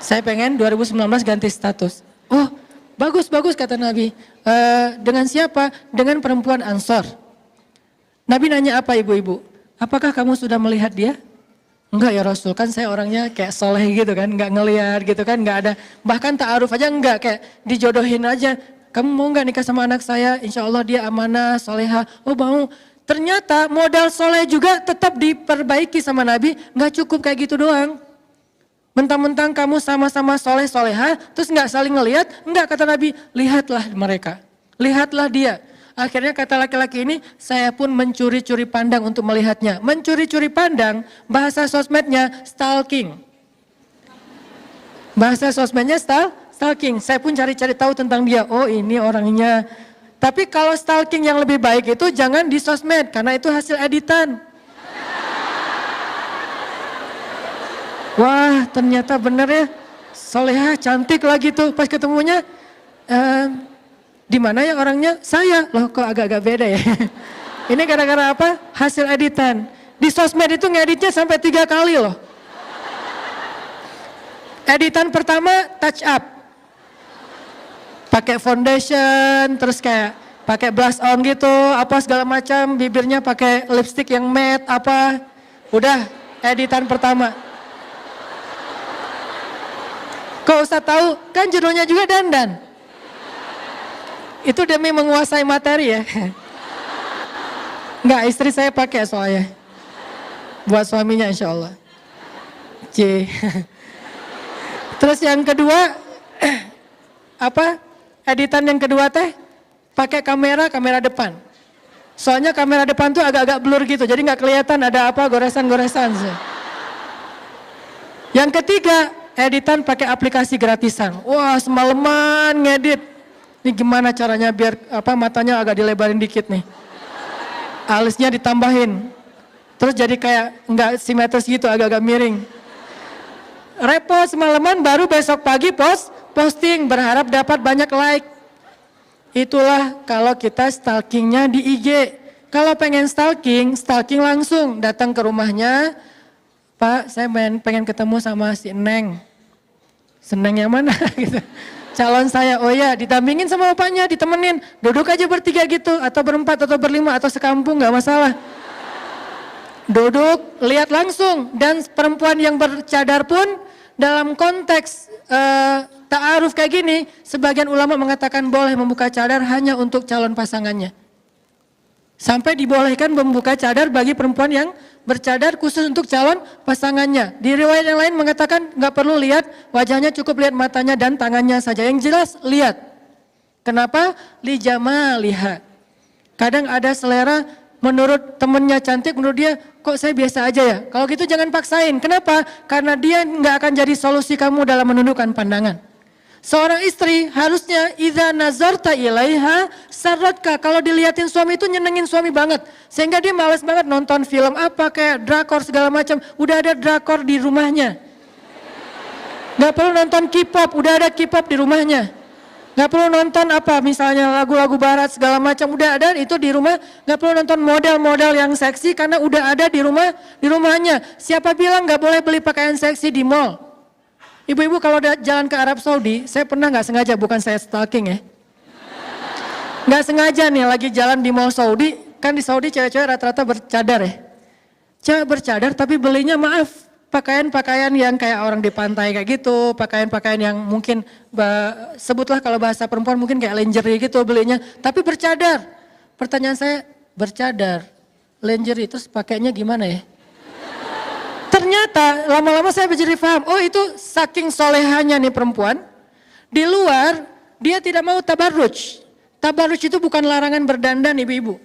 Saya pengen 2019 ganti status. Oh, bagus kata Nabi. Dengan siapa? Dengan perempuan Ansor. Nabi nanya apa ibu-ibu? Apakah kamu sudah melihat dia? Enggak ya Rasul, kan saya orangnya kayak soleh gitu kan, enggak ngelihat gitu kan, enggak ada. Bahkan ta'aruf aja enggak, kayak dijodohin aja. Kamu mau enggak nikah sama anak saya? Insya Allah dia amanah, soleha. Oh mau. Ternyata modal soleh juga tetap diperbaiki sama Nabi, nggak cukup kayak gitu doang. Mentang-mentang kamu sama-sama soleh soleha, terus nggak saling ngelihat, nggak kata Nabi, lihatlah mereka, lihatlah dia. Akhirnya kata laki-laki ini, saya pun mencuri-curi pandang untuk melihatnya. Mencuri-curi pandang, bahasa sosmednya stalking. Bahasa sosmednya stalking. Saya pun cari-cari tahu tentang dia. Oh ini orangnya. Tapi kalau stalking yang lebih baik itu jangan di sosmed karena itu hasil editan. Wah ternyata bener ya, soleha cantik lagi tuh, pas ketemunya di mana ya orangnya? Saya. Loh kok agak-agak beda ya. Ini gara-gara apa? Hasil editan. Di sosmed itu ngeditnya sampai 3 kali loh. Editan pertama touch up. Pakai foundation, terus kayak pakai blush on gitu, apa segala macam, bibirnya pakai lipstick yang matte apa. Udah, editan pertama. Kok usah tahu? Kan judulnya juga dandan. Itu demi menguasai materi ya. Enggak, istri saya pakai soalnya. Buat suaminya insya Allah. C. Terus yang kedua, apa? Editan yang kedua teh pakai kamera depan. Soalnya kamera depan tuh agak-agak blur gitu, jadi nggak kelihatan ada apa goresan-goresan. Yang ketiga, editan pakai aplikasi gratisan. Wah, semalaman ngedit. Ini gimana caranya biar apa matanya agak dilebarin dikit nih. Alisnya ditambahin. Terus jadi kayak nggak simetris gitu, agak-agak miring. Repot semalaman baru besok pagi posting berharap dapat banyak like. Itulah kalau kita stalkingnya di IG. Kalau pengen stalking langsung datang ke rumahnya. Pak, saya pengen ketemu sama si Neng. Seneng yang mana gitu. Calon saya, oh ya didampingin sama bapaknya, ditemenin. Duduk aja bertiga gitu, atau berempat, atau berlima, atau sekampung gak masalah. Duduk, lihat langsung. Dan perempuan yang bercadar pun dalam konteks ta'aruf kayak gini, sebagian ulama mengatakan boleh membuka cadar hanya untuk calon pasangannya. Sampai dibolehkan membuka cadar bagi perempuan yang bercadar khusus untuk calon pasangannya. Di riwayat yang lain mengatakan nggak perlu lihat wajahnya, cukup lihat matanya dan tangannya saja. Yang jelas lihat. Kenapa? Li jamaliha. Kadang ada selera menurut temennya cantik, menurut dia kok saya biasa aja ya. Kalau gitu jangan paksain. Kenapa? Karena dia nggak akan jadi solusi kamu dalam menundukkan pandangan. Seorang istri harusnya idza nazarta ilaiha sarratka. Kalau dilihatin suami itu nyenengin suami banget. Sehingga dia malas banget nonton film apa kayak drakor segala macam. Udah ada drakor di rumahnya. Gak perlu nonton K-pop, udah ada K-pop di rumahnya. Gak perlu nonton apa misalnya lagu-lagu barat segala macam, udah ada itu di rumah. Gak perlu nonton model-model yang seksi karena udah ada di rumahnya. Siapa bilang gak boleh beli pakaian seksi di mall? Ibu-ibu kalau jalan ke Arab Saudi, saya pernah nggak sengaja, bukan saya stalking ya. Nggak sengaja nih lagi jalan di mall Saudi, kan di Saudi cewek-cewek rata-rata bercadar ya. Cewek bercadar tapi belinya maaf, pakaian-pakaian yang kayak orang di pantai kayak gitu, pakaian-pakaian yang mungkin sebutlah kalau bahasa perempuan mungkin kayak lingerie gitu belinya, tapi bercadar. Pertanyaan saya, bercadar, lingerie terus pakainya gimana ya? Ternyata lama-lama saya menjadi paham, oh itu saking solehannya nih perempuan, di luar dia tidak mau tabarruj. Tabarruj itu bukan larangan berdandan ibu-ibu.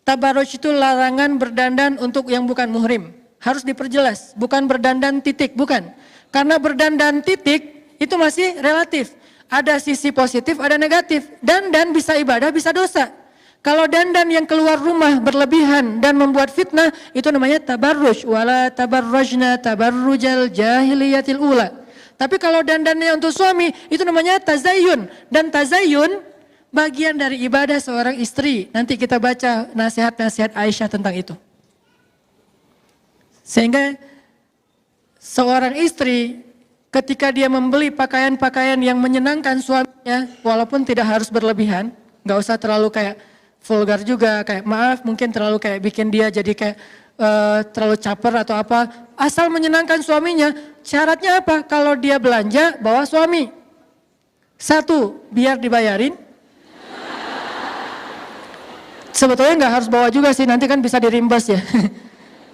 Tabarruj itu larangan berdandan untuk yang bukan muhrim. Harus diperjelas, bukan berdandan titik, bukan. Karena berdandan titik itu masih relatif. Ada sisi positif, ada negatif. Dandan bisa ibadah, bisa dosa. Kalau dandan yang keluar rumah berlebihan dan membuat fitnah, itu namanya tabarruj. Wala tabarrujna tabarrujal jahiliyatil ula. Tapi kalau dandannya untuk suami, itu namanya tazayyun. Dan tazayyun bagian dari ibadah seorang istri. Nanti kita baca nasihat-nasihat Aisyah tentang itu. Sehingga seorang istri ketika dia membeli pakaian-pakaian yang menyenangkan suaminya, walaupun tidak harus berlebihan, gak usah terlalu kayak vulgar juga, kayak maaf mungkin terlalu kayak bikin dia jadi kayak terlalu caper atau apa. Asal menyenangkan suaminya, syaratnya apa? Kalau dia belanja, bawa suami. Satu, biar dibayarin. Sebetulnya nggak harus bawa juga sih, nanti kan bisa dirimbas ya.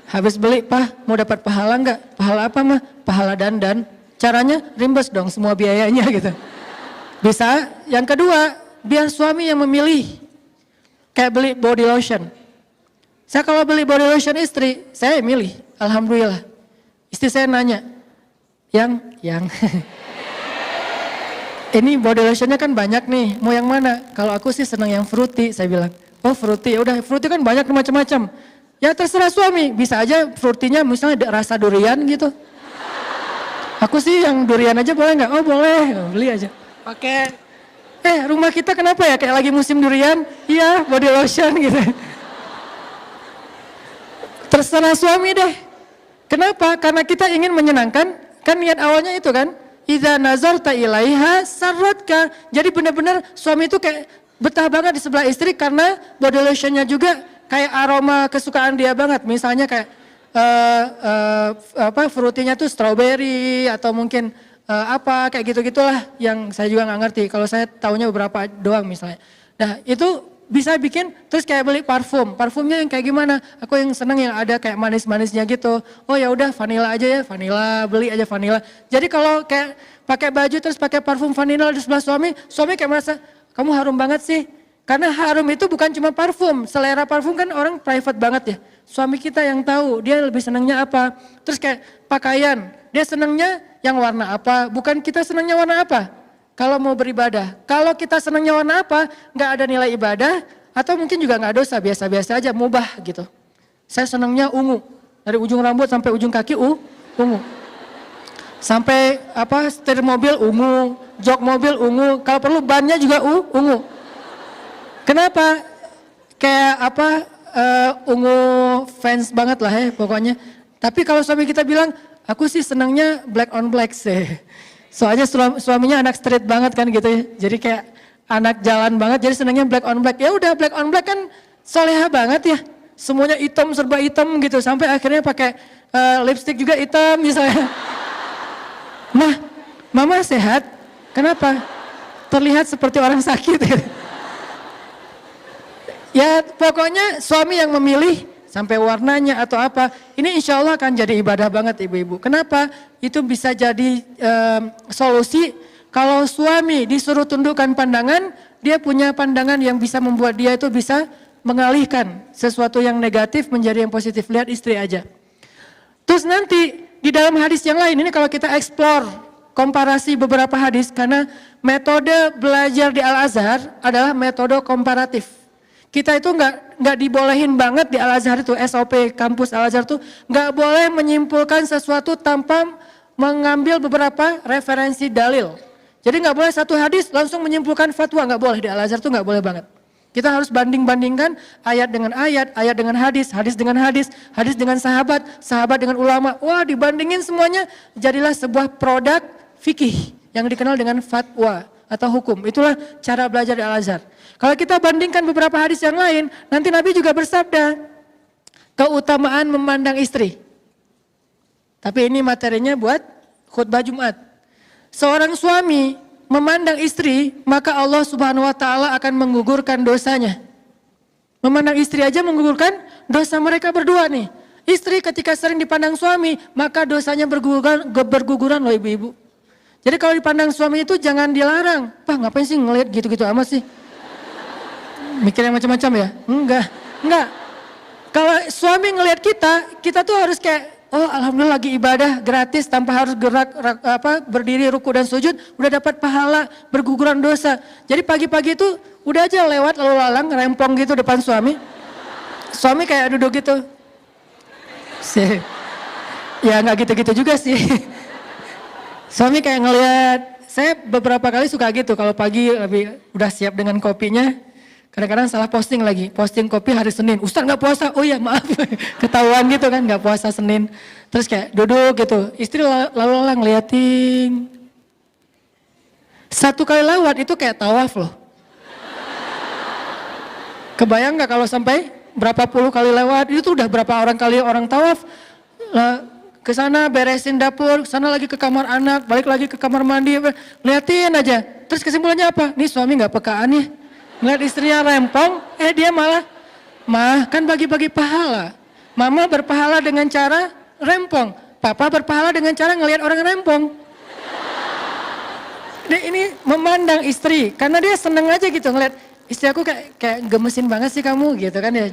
Habis beli, Pak mau dapat pahala nggak? Pahala apa mah? Pahala dandan. Caranya rimbas dong semua biayanya gitu. Bisa. Yang kedua, biar suami yang memilih. Kayak beli body lotion. Saya kalau beli body lotion istri, saya milih. Alhamdulillah. Istri saya nanya, yang ini body lotionnya kan banyak nih, mau yang mana? Kalau aku sih senang yang fruity, saya bilang. Oh fruity, ya udah fruity kan banyak macam-macam. Ya terserah suami, bisa aja fruitynya misalnya rasa durian gitu. Aku sih yang durian aja boleh nggak? Oh boleh, beli aja. Pakai. Rumah kita kenapa ya kayak lagi musim durian? Iya, body lotion gitu. Terserah suami deh. Kenapa? Karena kita ingin menyenangkan, kan niat awalnya itu kan. Idza nazarta ilaiha sarratka. Jadi benar-benar suami itu kayak betah banget di sebelah istri karena body lotionnya juga kayak aroma kesukaan dia banget. Misalnya kayak fruitinya tuh strawberry atau mungkin apa kayak gitu-gitulah yang saya juga nggak ngerti. Kalau saya taunya beberapa doang misalnya. Nah itu bisa bikin terus kayak beli parfum. Parfumnya yang kayak gimana? Aku yang seneng yang ada kayak manis-manisnya gitu. Oh ya udah vanilla aja ya, vanilla, beli aja vanilla. Jadi kalau kayak pakai baju terus pakai parfum vanilla di sebelah suami, suami kayak merasa kamu harum banget sih. Karena harum itu bukan cuma parfum. Selera parfum kan orang private banget ya. Suami kita yang tahu dia lebih senangnya apa. Terus kayak pakaian, dia senangnya yang warna apa, bukan kita senangnya warna apa. Kalau mau beribadah, kalau kita senangnya warna apa, nggak ada nilai ibadah, atau mungkin juga nggak dosa, biasa-biasa aja, mubah gitu. Saya senangnya ungu, dari ujung rambut sampai ujung kaki ungu. Sampai setir mobil ungu, jok mobil ungu, kalau perlu bannya juga ungu. Kenapa? Kayak ungu fans banget lah ya pokoknya. Tapi kalau suami kita bilang, aku sih senangnya black on black sih. Soalnya suaminya anak street banget kan gitu ya. Jadi kayak anak jalan banget, jadi senangnya black on black. Ya udah black on black kan soleha banget ya. Semuanya hitam, serba hitam gitu. Sampai akhirnya pakai lipstick juga hitam misalnya. Nah, mama sehat. Kenapa? Terlihat seperti orang sakit. Ya pokoknya suami yang memilih sampai warnanya atau apa, ini insya Allah akan jadi ibadah banget ibu-ibu. Kenapa? Itu bisa jadi solusi kalau suami disuruh tundukkan pandangan, dia punya pandangan yang bisa membuat dia itu bisa mengalihkan sesuatu yang negatif menjadi yang positif. Lihat istri aja. Terus nanti di dalam hadis yang lain, ini kalau kita explore, komparasi beberapa hadis, karena metode belajar di Al-Azhar adalah metode komparatif. Kita itu nggak dibolehin banget di Al-Azhar itu, SOP kampus Al-Azhar itu nggak boleh menyimpulkan sesuatu tanpa mengambil beberapa referensi dalil. Jadi nggak boleh satu hadis langsung menyimpulkan fatwa, nggak boleh di Al-Azhar itu, nggak boleh banget. Kita harus banding-bandingkan ayat dengan ayat, ayat dengan hadis, hadis dengan hadis, hadis dengan sahabat, sahabat dengan ulama. Wah, dibandingin semuanya, jadilah sebuah produk fikih yang dikenal dengan fatwa atau hukum. Itulah cara belajar di Al-Azhar. Kalau kita bandingkan beberapa hadis yang lain, nanti Nabi juga bersabda, keutamaan memandang istri. Tapi ini materinya buat khutbah Jumat. Seorang suami memandang istri, maka Allah Subhanahu wa taala akan menggugurkan dosanya. Memandang istri aja menggugurkan dosa mereka berdua nih. Istri ketika sering dipandang suami, maka dosanya berguguran loh ibu-ibu. Jadi kalau dipandang suami itu jangan dilarang. Pak ngapain sih ngeliat gitu-gitu amat sih? Mikir yang macam-macam ya? Enggak. Kalau suami ngelihat kita tuh harus kayak, oh alhamdulillah lagi ibadah gratis tanpa harus berdiri ruku dan sujud, udah dapat pahala, berguguran dosa. Jadi pagi-pagi itu udah aja lewat lalu lalang rempong gitu depan suami. Suami kayak duduk gitu. Ya nggak gitu-gitu juga sih. Suami kayak ngelihat, saya beberapa kali suka gitu kalau pagi lebih udah siap dengan kopinya. Kadang-kadang salah posting lagi, posting kopi hari Senin, Ustaz nggak puasa, oh iya maaf, ketahuan gitu kan nggak puasa Senin. Terus kayak duduk gitu, istri lalu ngeliatin. Satu kali lewat itu kayak tawaf loh. Kebayang nggak kalau sampai berapa puluh kali lewat, itu tuh udah berapa orang tawaf. Ke sana beresin dapur, sana lagi ke kamar anak, balik lagi ke kamar mandi, liatin aja. Terus kesimpulannya apa? Nih suami nggak pekaan nih. Ngeliat istrinya rempong, dia malah, kan bagi-bagi pahala. Mama berpahala dengan cara rempong, papa berpahala dengan cara ngelihat orang rempong. Ini memandang istri, karena dia seneng aja gitu ngeliat istri aku kayak gemesin banget sih kamu gitu kan ya.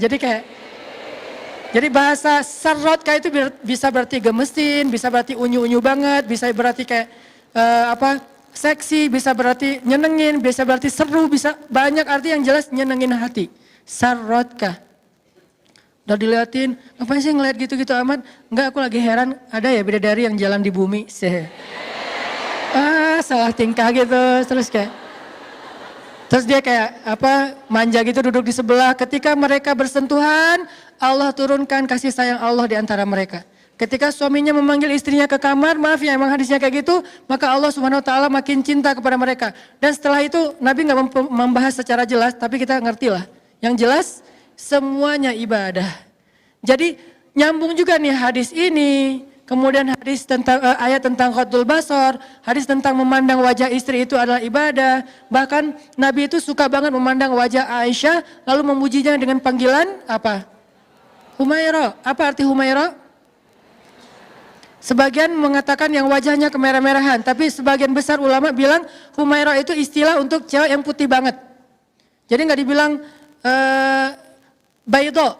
Jadi bahasa sarot kayak itu bisa berarti gemesin, bisa berarti unyu-unyu banget, bisa berarti kayak seksi, bisa berarti nyenengin, bisa berarti seru, bisa banyak arti yang jelas nyenengin hati. Sarotkah? Udah diliatin, ngapain sih ngeliat gitu-gitu amat? Enggak, aku lagi heran, ada ya bidadari yang jalan di bumi. Salah tingkah gitu, terus dia kayak manja gitu duduk di sebelah. Ketika mereka bersentuhan, Allah turunkan kasih sayang Allah di antara mereka. Ketika suaminya memanggil istrinya ke kamar, maaf ya emang hadisnya kayak gitu, maka Allah Subhanahu wa taala makin cinta kepada mereka. Dan setelah itu Nabi nggak membahas secara jelas, tapi kita ngerti lah. Yang jelas semuanya ibadah. Jadi nyambung juga nih hadis ini, kemudian hadis tentang ayat tentang ghadul basar, hadis tentang memandang wajah istri itu adalah ibadah. Bahkan Nabi itu suka banget memandang wajah Aisyah, lalu memujinya dengan panggilan apa? Humaira. Apa arti Humaira? Sebagian mengatakan yang wajahnya kemerah-merahan, tapi sebagian besar ulama bilang Humaira itu istilah untuk cewek yang putih banget. Jadi nggak dibilang baydo,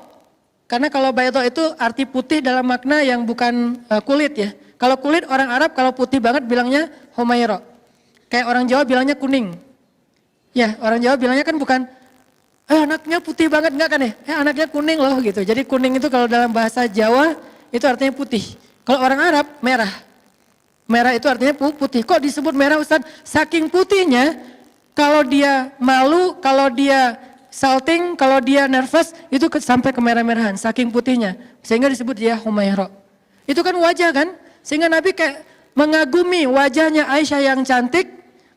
karena kalau baydo itu arti putih dalam makna yang bukan kulit ya. Kalau kulit orang Arab, kalau putih banget bilangnya Humaira. Kayak orang Jawa bilangnya kuning. Ya orang Jawa bilangnya kan bukan anaknya putih banget, enggak kan ya? Anaknya kuning loh gitu. Jadi kuning itu kalau dalam bahasa Jawa itu artinya putih. Kalau orang Arab merah. Merah itu artinya putih. Kok disebut merah Ustaz? Saking putihnya, kalau dia malu, kalau dia salting, kalau dia nervous, itu sampai kemerah-merahan. Saking putihnya. Sehingga disebut dia Humaira. Itu kan wajah kan? Sehingga Nabi kayak mengagumi wajahnya Aisyah yang cantik,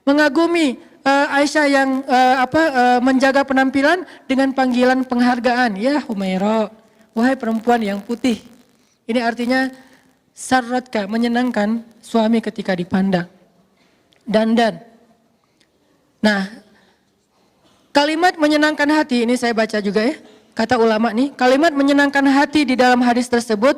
mengagumi Aisyah yang menjaga penampilan dengan panggilan penghargaan. Ya Humaira, wahai perempuan yang putih. Ini artinya sarratka, menyenangkan suami ketika dipandang. Dandan. Nah, kalimat menyenangkan hati, ini saya baca juga ya, kata ulama nih, kalimat menyenangkan hati di dalam hadis tersebut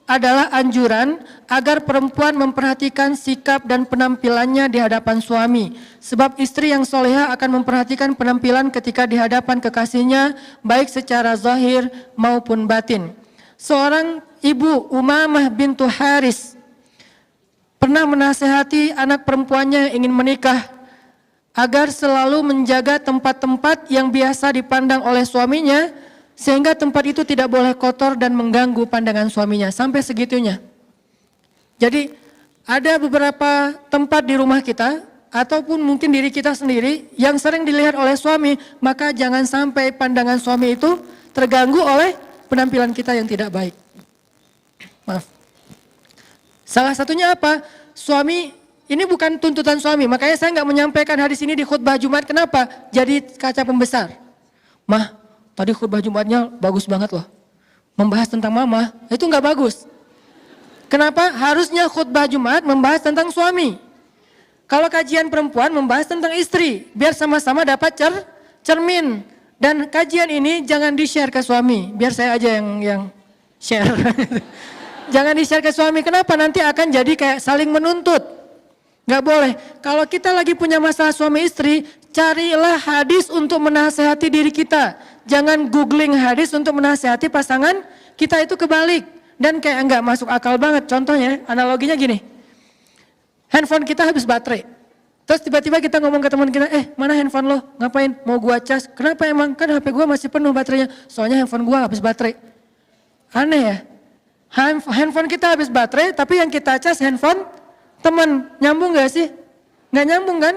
adalah anjuran agar perempuan memperhatikan sikap dan penampilannya di hadapan suami. Sebab istri yang soleha akan memperhatikan penampilan ketika di hadapan kekasihnya, baik secara zahir maupun batin. Seorang ibu, Umamah bintu Haris, pernah menasehati anak perempuannya yang ingin menikah agar selalu menjaga tempat-tempat yang biasa dipandang oleh suaminya, sehingga tempat itu tidak boleh kotor dan mengganggu pandangan suaminya, sampai segitunya. Jadi ada beberapa tempat di rumah kita, ataupun mungkin diri kita sendiri yang sering dilihat oleh suami, maka jangan sampai pandangan suami itu terganggu oleh penampilan kita yang tidak baik. Maaf. Salah satunya apa? Suami, ini bukan tuntutan suami, makanya saya nggak menyampaikan hadis ini di khutbah Jumat. Kenapa? Jadi kaca pembesar. Mah, tadi khutbah Jumatnya bagus banget loh. Membahas tentang mama, itu nggak bagus. Kenapa? Harusnya khutbah Jumat membahas tentang suami. Kalau kajian perempuan membahas tentang istri, biar sama-sama dapat cermin. Dan kajian ini jangan di-share ke suami, biar saya aja yang share. Jangan di-share ke suami, kenapa? Nanti akan jadi kayak saling menuntut. Nggak boleh. Kalau kita lagi punya masalah suami istri, carilah hadis untuk menasehati diri kita. Jangan googling hadis untuk menasehati pasangan kita, itu kebalik. Dan kayak enggak masuk akal banget. Contohnya, analoginya gini. Handphone kita habis baterai. Terus tiba-tiba kita ngomong ke teman kita, mana handphone lo? Ngapain? Mau gua cas? Kenapa emang? Kan HP gua masih penuh baterainya. Soalnya handphone gua habis baterai. Aneh ya? Handphone kita habis baterai, tapi yang kita cas handphone teman. Nyambung gak sih? Nggak nyambung kan?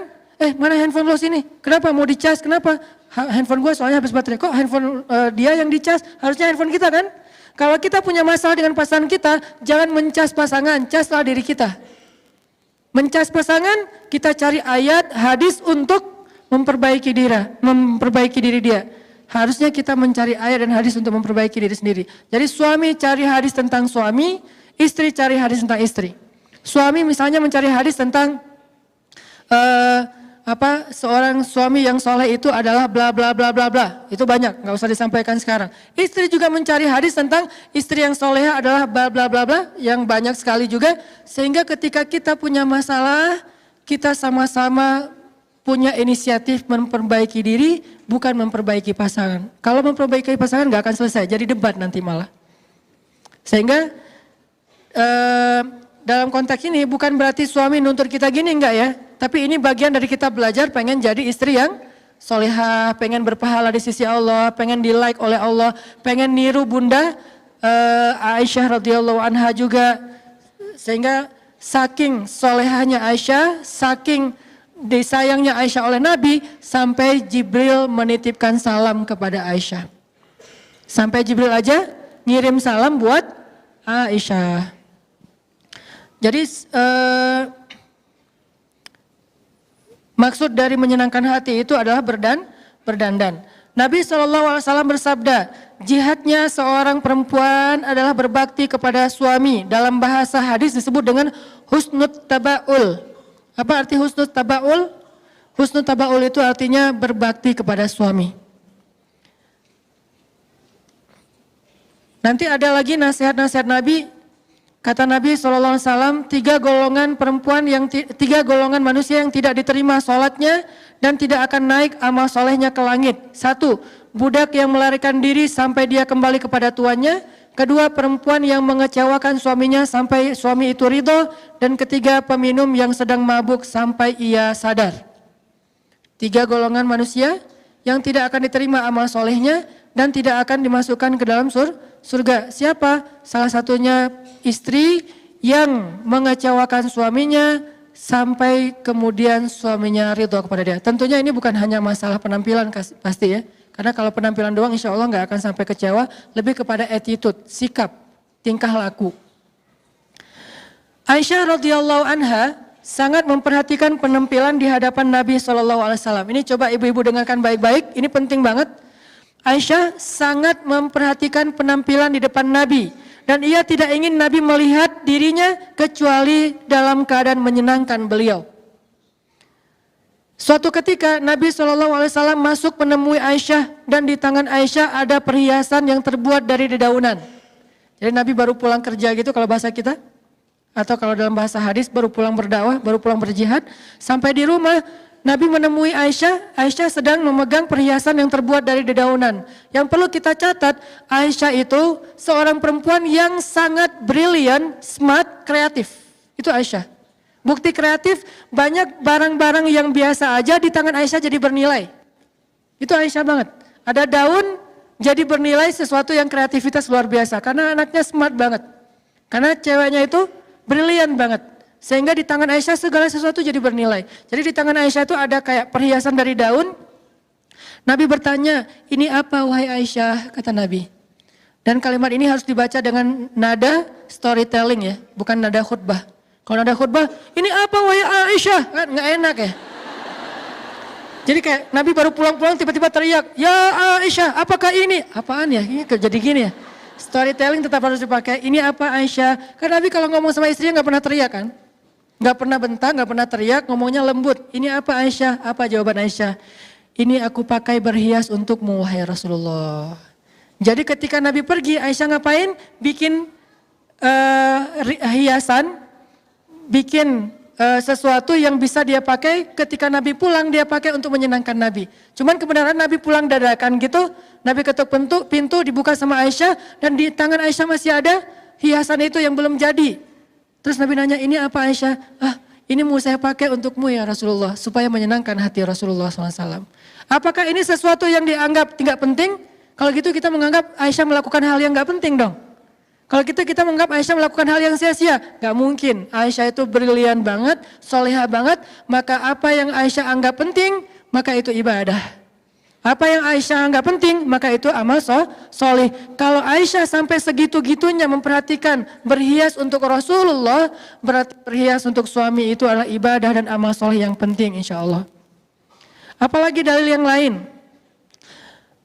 Mana handphone lo sini? Kenapa mau dicas? Kenapa? Handphone gue soalnya habis baterai. Kok handphone dia yang dicas? Harusnya handphone kita kan? Kalau kita punya masalah dengan pasangan kita, jangan mencas pasangan, caslah diri kita. Mencas pasangan, kita cari ayat, hadis untuk memperbaiki diri dia. Harusnya kita mencari ayat dan hadis untuk memperbaiki diri sendiri. Jadi suami cari hadis tentang suami, istri cari hadis tentang istri. Suami misalnya mencari hadis tentang seorang suami yang soleh itu adalah bla bla bla bla bla. Itu banyak, nggak usah disampaikan sekarang. Istri juga mencari hadis tentang istri yang soleha adalah bla bla bla bla, yang banyak sekali juga. Sehingga ketika kita punya masalah, kita sama-sama punya inisiatif memperbaiki diri, bukan memperbaiki pasangan. Kalau memperbaiki pasangan nggak akan selesai, jadi debat nanti malah. Sehingga dalam konteks ini bukan berarti suami nuntut kita gini, enggak ya. Tapi ini bagian dari kita belajar pengen jadi istri yang solehah, pengen berpahala di sisi Allah, pengen di-like oleh Allah, pengen niru Bunda Aisyah radhiyallahu anha juga. Sehingga saking solehahnya Aisyah, saking disayangnya Aisyah oleh Nabi, sampai Jibril menitipkan salam kepada Aisyah. Sampai Jibril aja ngirim salam buat Aisyah. Jadi maksud dari menyenangkan hati itu adalah berdandan. Nabi SAW bersabda, jihadnya seorang perempuan adalah berbakti kepada suami. Dalam bahasa hadis disebut dengan husnut taba'ul. Apa arti husnut taba'ul? Husnut taba'ul itu artinya berbakti kepada suami. Nanti ada lagi nasihat-nasihat Nabi. Kata Nabi SAW, tiga golongan manusia yang tidak diterima sholatnya dan tidak akan naik amal solehnya ke langit. Satu, budak yang melarikan diri sampai dia kembali kepada tuannya. Kedua, perempuan yang mengecewakan suaminya sampai suami itu ridho. Dan ketiga, peminum yang sedang mabuk sampai ia sadar. Tiga golongan manusia yang tidak akan diterima amal solehnya dan tidak akan dimasukkan ke dalam surga. Siapa? Salah satunya istri yang mengecewakan suaminya sampai kemudian suaminya ridho kepada dia. Tentunya ini bukan hanya masalah penampilan pasti ya. Karena kalau penampilan doang insya Allah nggak akan sampai kecewa. Lebih kepada attitude, sikap, tingkah laku. Aisyah radhiyallahu anha sangat memperhatikan penampilan di hadapan Nabi SAW. Ini coba ibu-ibu dengarkan baik-baik, ini penting banget. Aisyah sangat memperhatikan penampilan di depan Nabi. Dan ia tidak ingin Nabi melihat dirinya kecuali dalam keadaan menyenangkan beliau. Suatu ketika Nabi SAW masuk menemui Aisyah dan di tangan Aisyah ada perhiasan yang terbuat dari dedaunan. Jadi Nabi baru pulang kerja gitu kalau bahasa kita. Atau kalau dalam bahasa hadis baru pulang berdakwah, baru pulang berjihad. Sampai di rumah Nabi menemui Aisyah, Aisyah sedang memegang perhiasan yang terbuat dari dedaunan. Yang perlu kita catat, Aisyah itu seorang perempuan yang sangat brilian, smart, kreatif. Itu Aisyah. Bukti kreatif, banyak barang-barang yang biasa aja di tangan Aisyah jadi bernilai. Itu Aisyah banget. Ada daun jadi bernilai sesuatu yang kreativitas luar biasa. Karena anaknya smart banget. Karena ceweknya itu brilian banget. Sehingga di tangan Aisyah segala sesuatu jadi bernilai. Jadi di tangan Aisyah itu ada kayak perhiasan dari daun. Nabi bertanya, ini apa wahai Aisyah? Kata Nabi. Dan kalimat ini harus dibaca dengan nada storytelling ya. Bukan nada khutbah. Kalau nada khutbah, ini apa wahai Aisyah? Kan nggak enak ya. Jadi kayak Nabi baru pulang-pulang tiba-tiba teriak, ya Aisyah apakah ini? Apaan ya? Ini jadi gini ya. Storytelling tetap harus dipakai. Ini apa Aisyah? Karena Nabi kalau ngomong sama istrinya nggak pernah teriak kan? Nggak pernah bentak, nggak pernah teriak, ngomongnya lembut. Ini apa Aisyah? Apa jawaban Aisyah? Ini aku pakai berhias untukmu wahai Rasulullah. Jadi ketika Nabi pergi, Aisyah ngapain? Bikin hiasan, bikin sesuatu yang bisa dia pakai ketika Nabi pulang, dia pakai untuk menyenangkan Nabi. Cuman kebenaran Nabi pulang dadakan gitu, Nabi ketuk pintu dibuka sama Aisyah dan di tangan Aisyah masih ada hiasan itu yang belum jadi. Terus Nabi nanya, ini apa Aisyah? Ini mau saya pakai untukmu ya Rasulullah, supaya menyenangkan hati Rasulullah SAW. Apakah ini sesuatu yang dianggap tidak penting? Kalau gitu kita menganggap Aisyah melakukan hal yang gak penting dong. Kalau kita menganggap Aisyah melakukan hal yang sia-sia, gak mungkin. Aisyah itu brilian banget, solehah banget, maka apa yang Aisyah anggap penting, maka itu ibadah. Apa yang Aisyah anggap penting, maka itu amal soleh. Kalau Aisyah sampai segitu-gitunya memperhatikan berhias untuk Rasulullah, berarti berhias untuk suami itu adalah ibadah dan amal soleh yang penting insya Allah. Apalagi dalil yang lain.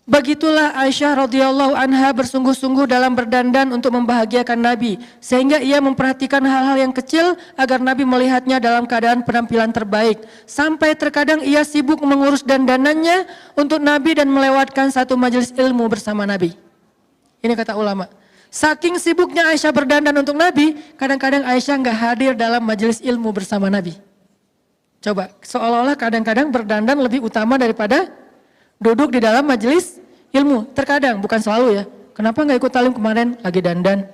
Begitulah Aisyah radhiyallahu anha bersungguh-sungguh dalam berdandan untuk membahagiakan Nabi. Sehingga ia memperhatikan hal-hal yang kecil agar Nabi melihatnya dalam keadaan penampilan terbaik. Sampai terkadang ia sibuk mengurus dandanannya untuk Nabi dan melewatkan satu majelis ilmu bersama Nabi. Ini kata ulama. Saking sibuknya Aisyah berdandan untuk Nabi, kadang-kadang Aisyah nggak hadir dalam majelis ilmu bersama Nabi. Coba, seolah-olah kadang-kadang berdandan lebih utama daripada duduk di dalam majelis ilmu. Terkadang, bukan selalu ya. Kenapa nggak ikut talim kemarin? Lagi dandan.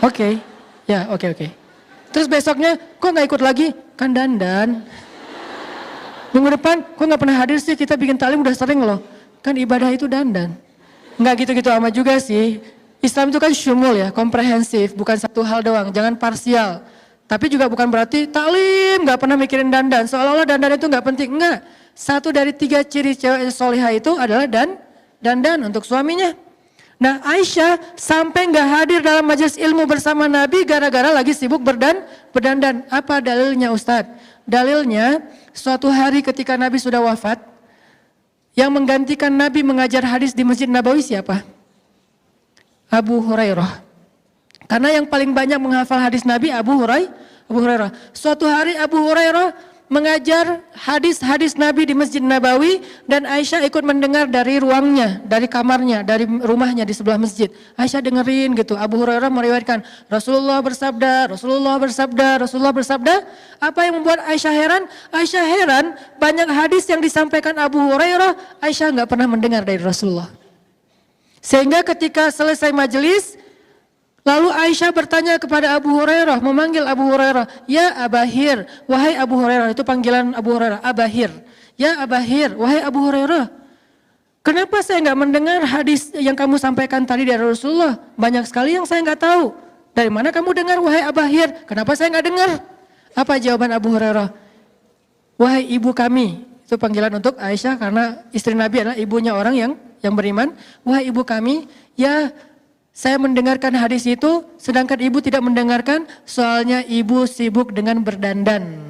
Oke. Terus besoknya, kok nggak ikut lagi? Kan dandan. Minggu depan, kok nggak pernah hadir sih? Kita bikin talim udah sering loh. Kan ibadah itu dandan. Nggak gitu-gitu amat juga sih. Islam itu kan syumul ya, komprehensif. Bukan satu hal doang, jangan parsial. Tapi juga bukan berarti talim nggak pernah mikirin dandan. Seolah-olah dandan itu nggak penting. Enggak. Satu dari 3 ciri cewek solihah itu adalah dandan untuk suaminya. Nah Aisyah sampai nggak hadir dalam majelis ilmu bersama Nabi gara-gara lagi sibuk berdandan. Apa dalilnya Ustadz? Dalilnya suatu hari ketika Nabi sudah wafat, yang menggantikan Nabi mengajar hadis di Masjid Nabawi siapa? Abu Hurairah. Karena yang paling banyak menghafal hadis Nabi Abu Hurairah. Suatu hari Abu Hurairah mengajar hadis-hadis Nabi di Masjid Nabawi dan Aisyah ikut mendengar dari ruangnya, dari kamarnya, dari rumahnya di sebelah masjid. Aisyah dengerin gitu. Abu Hurairah meriwayatkan Rasulullah bersabda. Apa yang membuat Aisyah heran? Aisyah heran banyak hadis yang disampaikan Abu Hurairah Aisyah nggak pernah mendengar dari Rasulullah. Sehingga ketika selesai majelis, lalu Aisyah bertanya kepada Abu Hurairah, memanggil Abu Hurairah, ya Abahir, wahai Abu Hurairah, itu panggilan Abu Hurairah, Abahir. Ya Abahir, wahai Abu Hurairah, kenapa saya nggak mendengar hadis yang kamu sampaikan tadi dari Rasulullah? Banyak sekali yang saya nggak tahu. Dari mana kamu dengar wahai Abahir? Kenapa saya nggak dengar? Apa jawaban Abu Hurairah? Wahai ibu kami, itu panggilan untuk Aisyah karena istri Nabi adalah ibunya orang yang beriman. Wahai ibu kami, ya saya mendengarkan hadis itu, sedangkan ibu tidak mendengarkan, soalnya ibu sibuk dengan berdandan.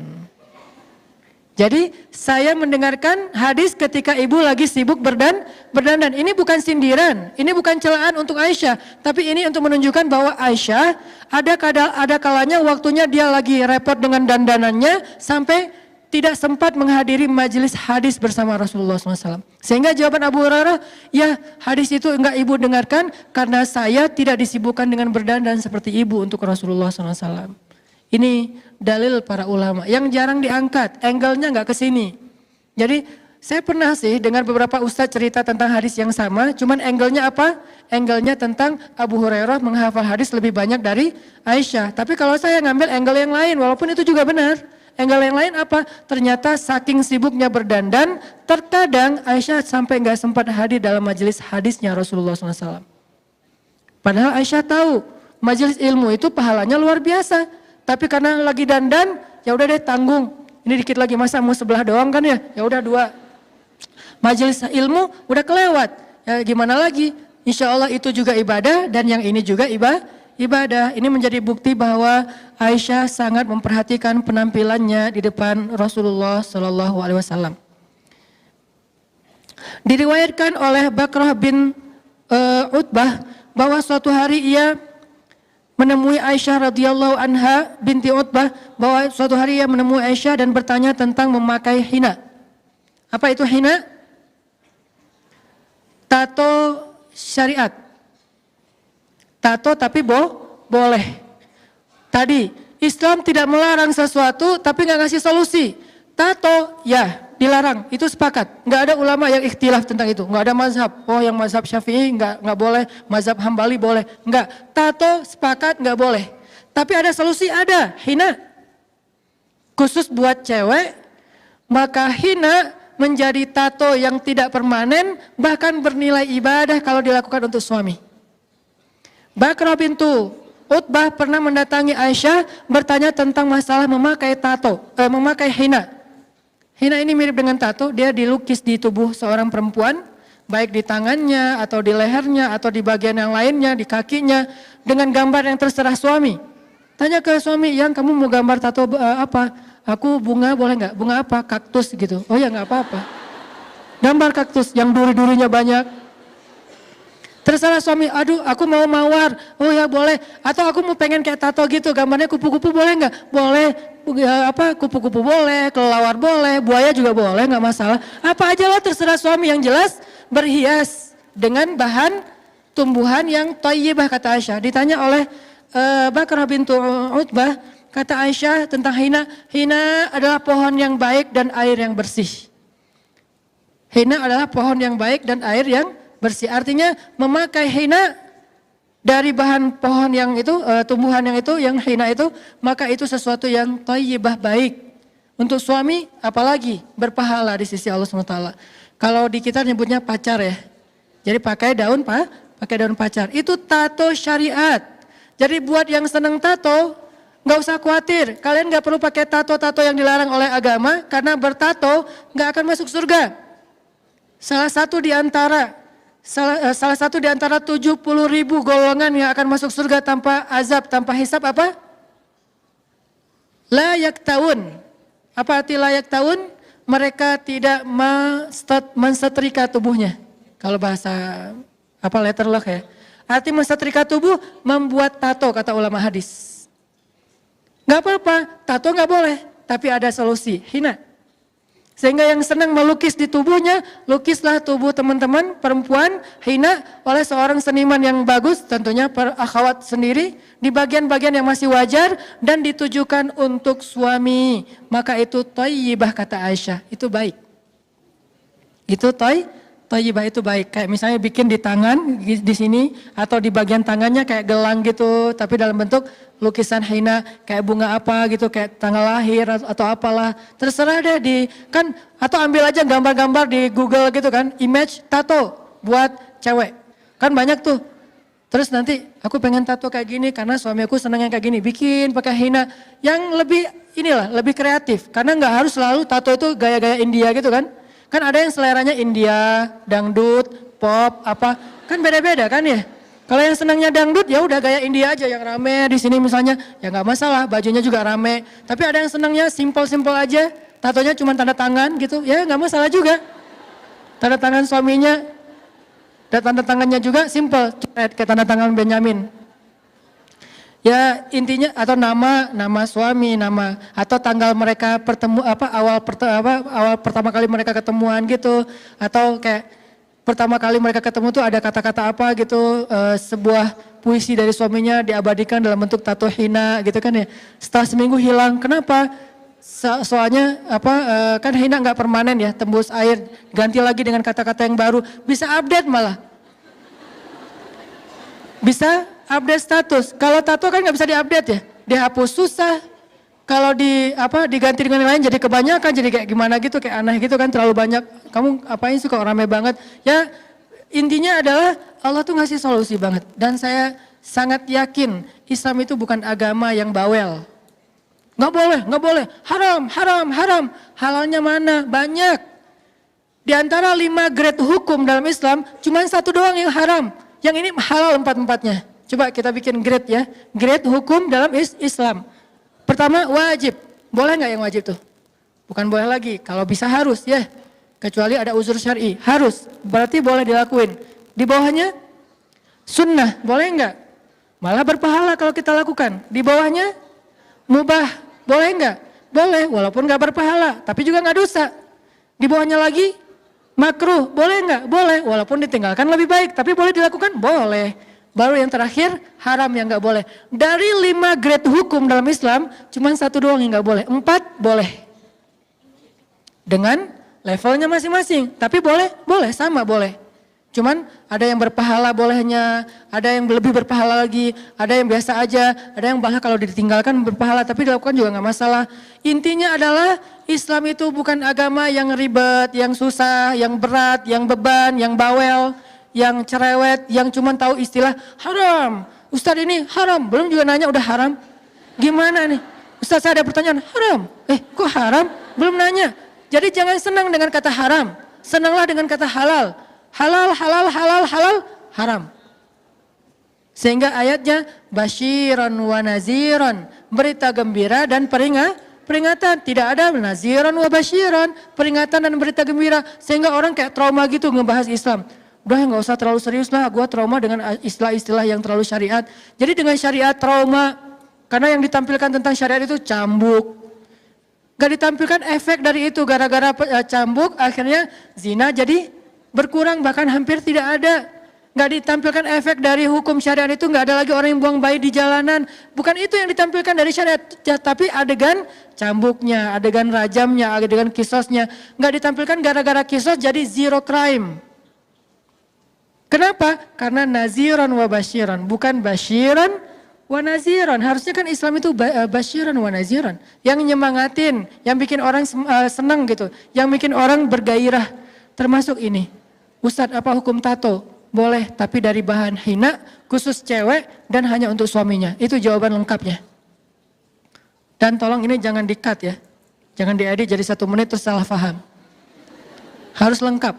Jadi saya mendengarkan hadis ketika ibu lagi sibuk berdandan. Ini bukan sindiran, ini bukan celaan untuk Aisyah, tapi ini untuk menunjukkan bahwa Aisyah ada kalanya waktunya dia lagi repot dengan dandanannya sampai tidak sempat menghadiri majelis hadis bersama Rasulullah SAW. Sehingga jawaban Abu Hurairah, ya hadis itu enggak ibu dengarkan karena saya tidak disibukkan dengan berdandan seperti ibu untuk Rasulullah SAW. Ini dalil para ulama yang jarang diangkat, angle-nya enggak ke sini. Jadi saya pernah sih dengar beberapa ustadz cerita tentang hadis yang sama, cuman angle-nya apa? Angle-nya tentang Abu Hurairah menghafal hadis lebih banyak dari Aisyah. Tapi kalau saya ngambil angle yang lain, walaupun itu juga benar. Angle yang lain apa? Ternyata saking sibuknya berdandan, terkadang Aisyah sampai nggak sempat hadir dalam majelis hadisnya Rasulullah SAW. Padahal Aisyah tahu majelis ilmu itu pahalanya luar biasa. Tapi karena lagi dandan, ya udah deh tanggung. Ini dikit lagi masa mau sebelah doang kan ya? Ya udah 2. Majelis ilmu udah kelewat. Ya gimana lagi? Insya Allah itu juga ibadah dan yang ini juga ibadah. Ini menjadi bukti bahwa Aisyah sangat memperhatikan penampilannya di depan Rasulullah Shallallahu Alaihi Wasallam. Diriwayatkan oleh Bakrah bin Utbah bahwa suatu hari ia menemui Aisyah radhiyallahu anha binti Utbah, bahwa suatu hari ia menemui Aisyah dan bertanya tentang memakai hina. Apa itu hina? Tato syariat. Tato tapi boleh. Tadi Islam tidak melarang sesuatu tapi nggak ngasih solusi. Tato ya dilarang, itu sepakat. Nggak ada ulama yang ikhtilaf tentang itu. Nggak ada mazhab. Oh yang mazhab Syafi'i nggak boleh, mazhab Hambali boleh. Nggak. Tato sepakat nggak boleh. Tapi ada solusi, ada hina. Khusus buat cewek, maka hina menjadi tato yang tidak permanen, bahkan bernilai ibadah kalau dilakukan untuk suami. Bakrah bintu Utbah pernah mendatangi Aisyah bertanya tentang masalah memakai tato, memakai hina. Hina ini mirip dengan tato, dia dilukis di tubuh seorang perempuan, baik di tangannya atau di lehernya atau di bagian yang lainnya, di kakinya, dengan gambar yang terserah suami. Tanya ke suami, yang kamu mau gambar tato apa? Aku bunga boleh nggak? Bunga apa? Kaktus gitu. Oh ya nggak apa-apa. Gambar kaktus yang duri-durinya banyak. Terserah suami, aduh aku mau mawar. Oh ya boleh. Atau aku mau pengen kayak tato gitu, gambarnya kupu-kupu boleh nggak? Boleh. Kupu-kupu boleh, kelelawar boleh, buaya juga boleh, nggak masalah. Apa aja lah terserah suami, yang jelas berhias dengan bahan tumbuhan yang thayyibah kata Aisyah. Ditanya oleh Bakrah bintu Utbah, kata Aisyah tentang hina, hina adalah pohon yang baik dan air yang bersih. Hina adalah pohon yang baik dan air yang bersih. Artinya memakai hina dari bahan pohon yang itu, tumbuhan yang itu, yang hina itu, maka itu sesuatu yang thayyibah, baik. Untuk suami apalagi berpahala di sisi Allah SWT. Kalau di kita nyebutnya pacar ya. Jadi pakai daun pacar. Itu tato syariat. Jadi buat yang seneng tato, nggak usah khawatir. Kalian nggak perlu pakai tato-tato yang dilarang oleh agama, karena bertato nggak akan masuk surga. Salah satu di antara 70.000 golongan yang akan masuk surga tanpa azab, tanpa hisab apa? Layak tahun. Apa arti layak tahun? Mereka tidak mensetrika tubuhnya. Kalau bahasa apa letterlock ya. Arti mensetrika tubuh, membuat tato kata ulama hadis. Gak apa-apa, tato gak boleh, tapi ada solusi, hina. Sehingga yang senang melukis di tubuhnya, lukislah tubuh teman-teman perempuan hina oleh seorang seniman yang bagus, tentunya akhwat sendiri, di bagian-bagian yang masih wajar dan ditujukan untuk suami. Maka itu thayyibah kata Aisyah, itu baik. Itu thayyibah itu baik. Kayak misalnya bikin di tangan di sini atau di bagian tangannya kayak gelang gitu, tapi dalam bentuk lukisan hina, kayak bunga apa gitu, kayak tanggal lahir atau apalah. Terserah deh kan, atau ambil aja gambar-gambar di Google gitu kan, image tato buat cewek. Kan banyak tuh. Terus nanti aku pengen tato kayak gini karena suami aku senang yang kayak gini, bikin pakai hina yang lebih lebih kreatif. Karena nggak harus selalu tato itu gaya-gaya India gitu kan. Kan ada yang seleranya India, dangdut, pop, apa, kan beda-beda kan ya. Kalau yang senangnya dangdut ya udah gaya India aja yang rame di sini misalnya, ya nggak masalah, bajunya juga rame. Tapi ada yang senangnya simpel-simpel aja, tatonya cuma tanda tangan gitu, ya nggak masalah juga. Tanda tangan suaminya, dan tanda tangannya juga simpel, kayak tanda tangan Benyamin. Ya intinya atau nama suami, nama atau tanggal mereka awal pertama kali mereka ketemuan gitu, atau kayak pertama kali mereka ketemu tuh ada kata-kata apa gitu, sebuah puisi dari suaminya diabadikan dalam bentuk tato hina gitu kan ya. Setelah seminggu hilang, kenapa? Soalnya kan hina nggak permanen ya, tembus air, ganti lagi dengan kata-kata yang baru, bisa update malah. Bisa update status. Kalau tato kan nggak bisa diupdate ya, dihapus susah. Kalau diganti dengan yang lain jadi kebanyakan, jadi kayak gimana gitu, kayak aneh gitu kan, terlalu banyak. Kamu apain sih kok rame banget? Ya intinya adalah Allah tuh ngasih solusi banget. Dan saya sangat yakin Islam itu bukan agama yang bawel. Nggak boleh, haram. Halalnya mana? Banyak. Di antara 5 grade hukum dalam Islam, cuma 1 doang yang haram. Yang ini halal 4-4-nya. Coba kita bikin grade ya. Grade hukum dalam Islam. Pertama wajib. Boleh nggak yang wajib tuh? Bukan boleh lagi. Kalau bisa harus ya. Kecuali ada uzur syar'i. Harus. Berarti boleh dilakuin. Di bawahnya sunnah. Boleh nggak? Malah berpahala kalau kita lakukan. Di bawahnya mubah. Boleh nggak? Boleh. Walaupun nggak berpahala. Tapi juga nggak dosa. Di bawahnya lagi makruh, boleh nggak? Boleh, walaupun ditinggalkan lebih baik, tapi boleh dilakukan? Boleh. Baru yang terakhir, haram yang nggak boleh. Dari 5 grade hukum dalam Islam, cuma 1 doang yang nggak boleh. 4 boleh. Dengan levelnya masing-masing, tapi boleh, sama boleh. Cuman ada yang berpahala bolehnya, ada yang lebih berpahala lagi, ada yang biasa aja, ada yang bahkan kalau ditinggalkan berpahala, tapi dilakukan juga nggak masalah. Intinya adalah Islam itu bukan agama yang ribet, yang susah, yang berat, yang beban, yang bawel, yang cerewet, yang cuma tahu istilah haram. Ustadz ini haram, belum juga nanya udah haram. Gimana nih? Ustadz saya ada pertanyaan, haram. Kok haram? Belum nanya. Jadi jangan senang dengan kata haram, senanglah dengan kata halal. Halal, haram. Sehingga ayatnya basyiran wa naziran, berita gembira dan peringatan. Tidak ada naziran wa basyiran, peringatan dan berita gembira. Sehingga orang kayak trauma gitu ngebahas Islam. Udah nggak usah terlalu serius lah, gue trauma dengan istilah-istilah yang terlalu syariat. Jadi dengan syariat trauma, karena yang ditampilkan tentang syariat itu cambuk. Gak ditampilkan efek dari itu, gara-gara cambuk akhirnya zina jadi berkurang, bahkan hampir tidak ada. Gak ditampilkan efek dari hukum syariat itu, gak ada lagi orang yang buang bayi di jalanan. Bukan itu yang ditampilkan dari syariat, tapi adegan cambuknya, adegan rajamnya, adegan kisosnya. Gak ditampilkan gara-gara kisos jadi zero crime. Kenapa? Karena naziran wa basyiran, bukan basyiran wa naziran. Harusnya kan Islam itu basyiran wa naziran. Yang nyemangatin, yang bikin orang senang gitu, yang bikin orang bergairah. Termasuk ini. Ustadz, apa hukum tato? Boleh, tapi dari bahan hina, khusus cewek dan hanya untuk suaminya. Itu jawaban lengkapnya. Dan tolong ini jangan di-cut ya. Jangan diedit jadi 1 menit terus salah paham. Harus lengkap.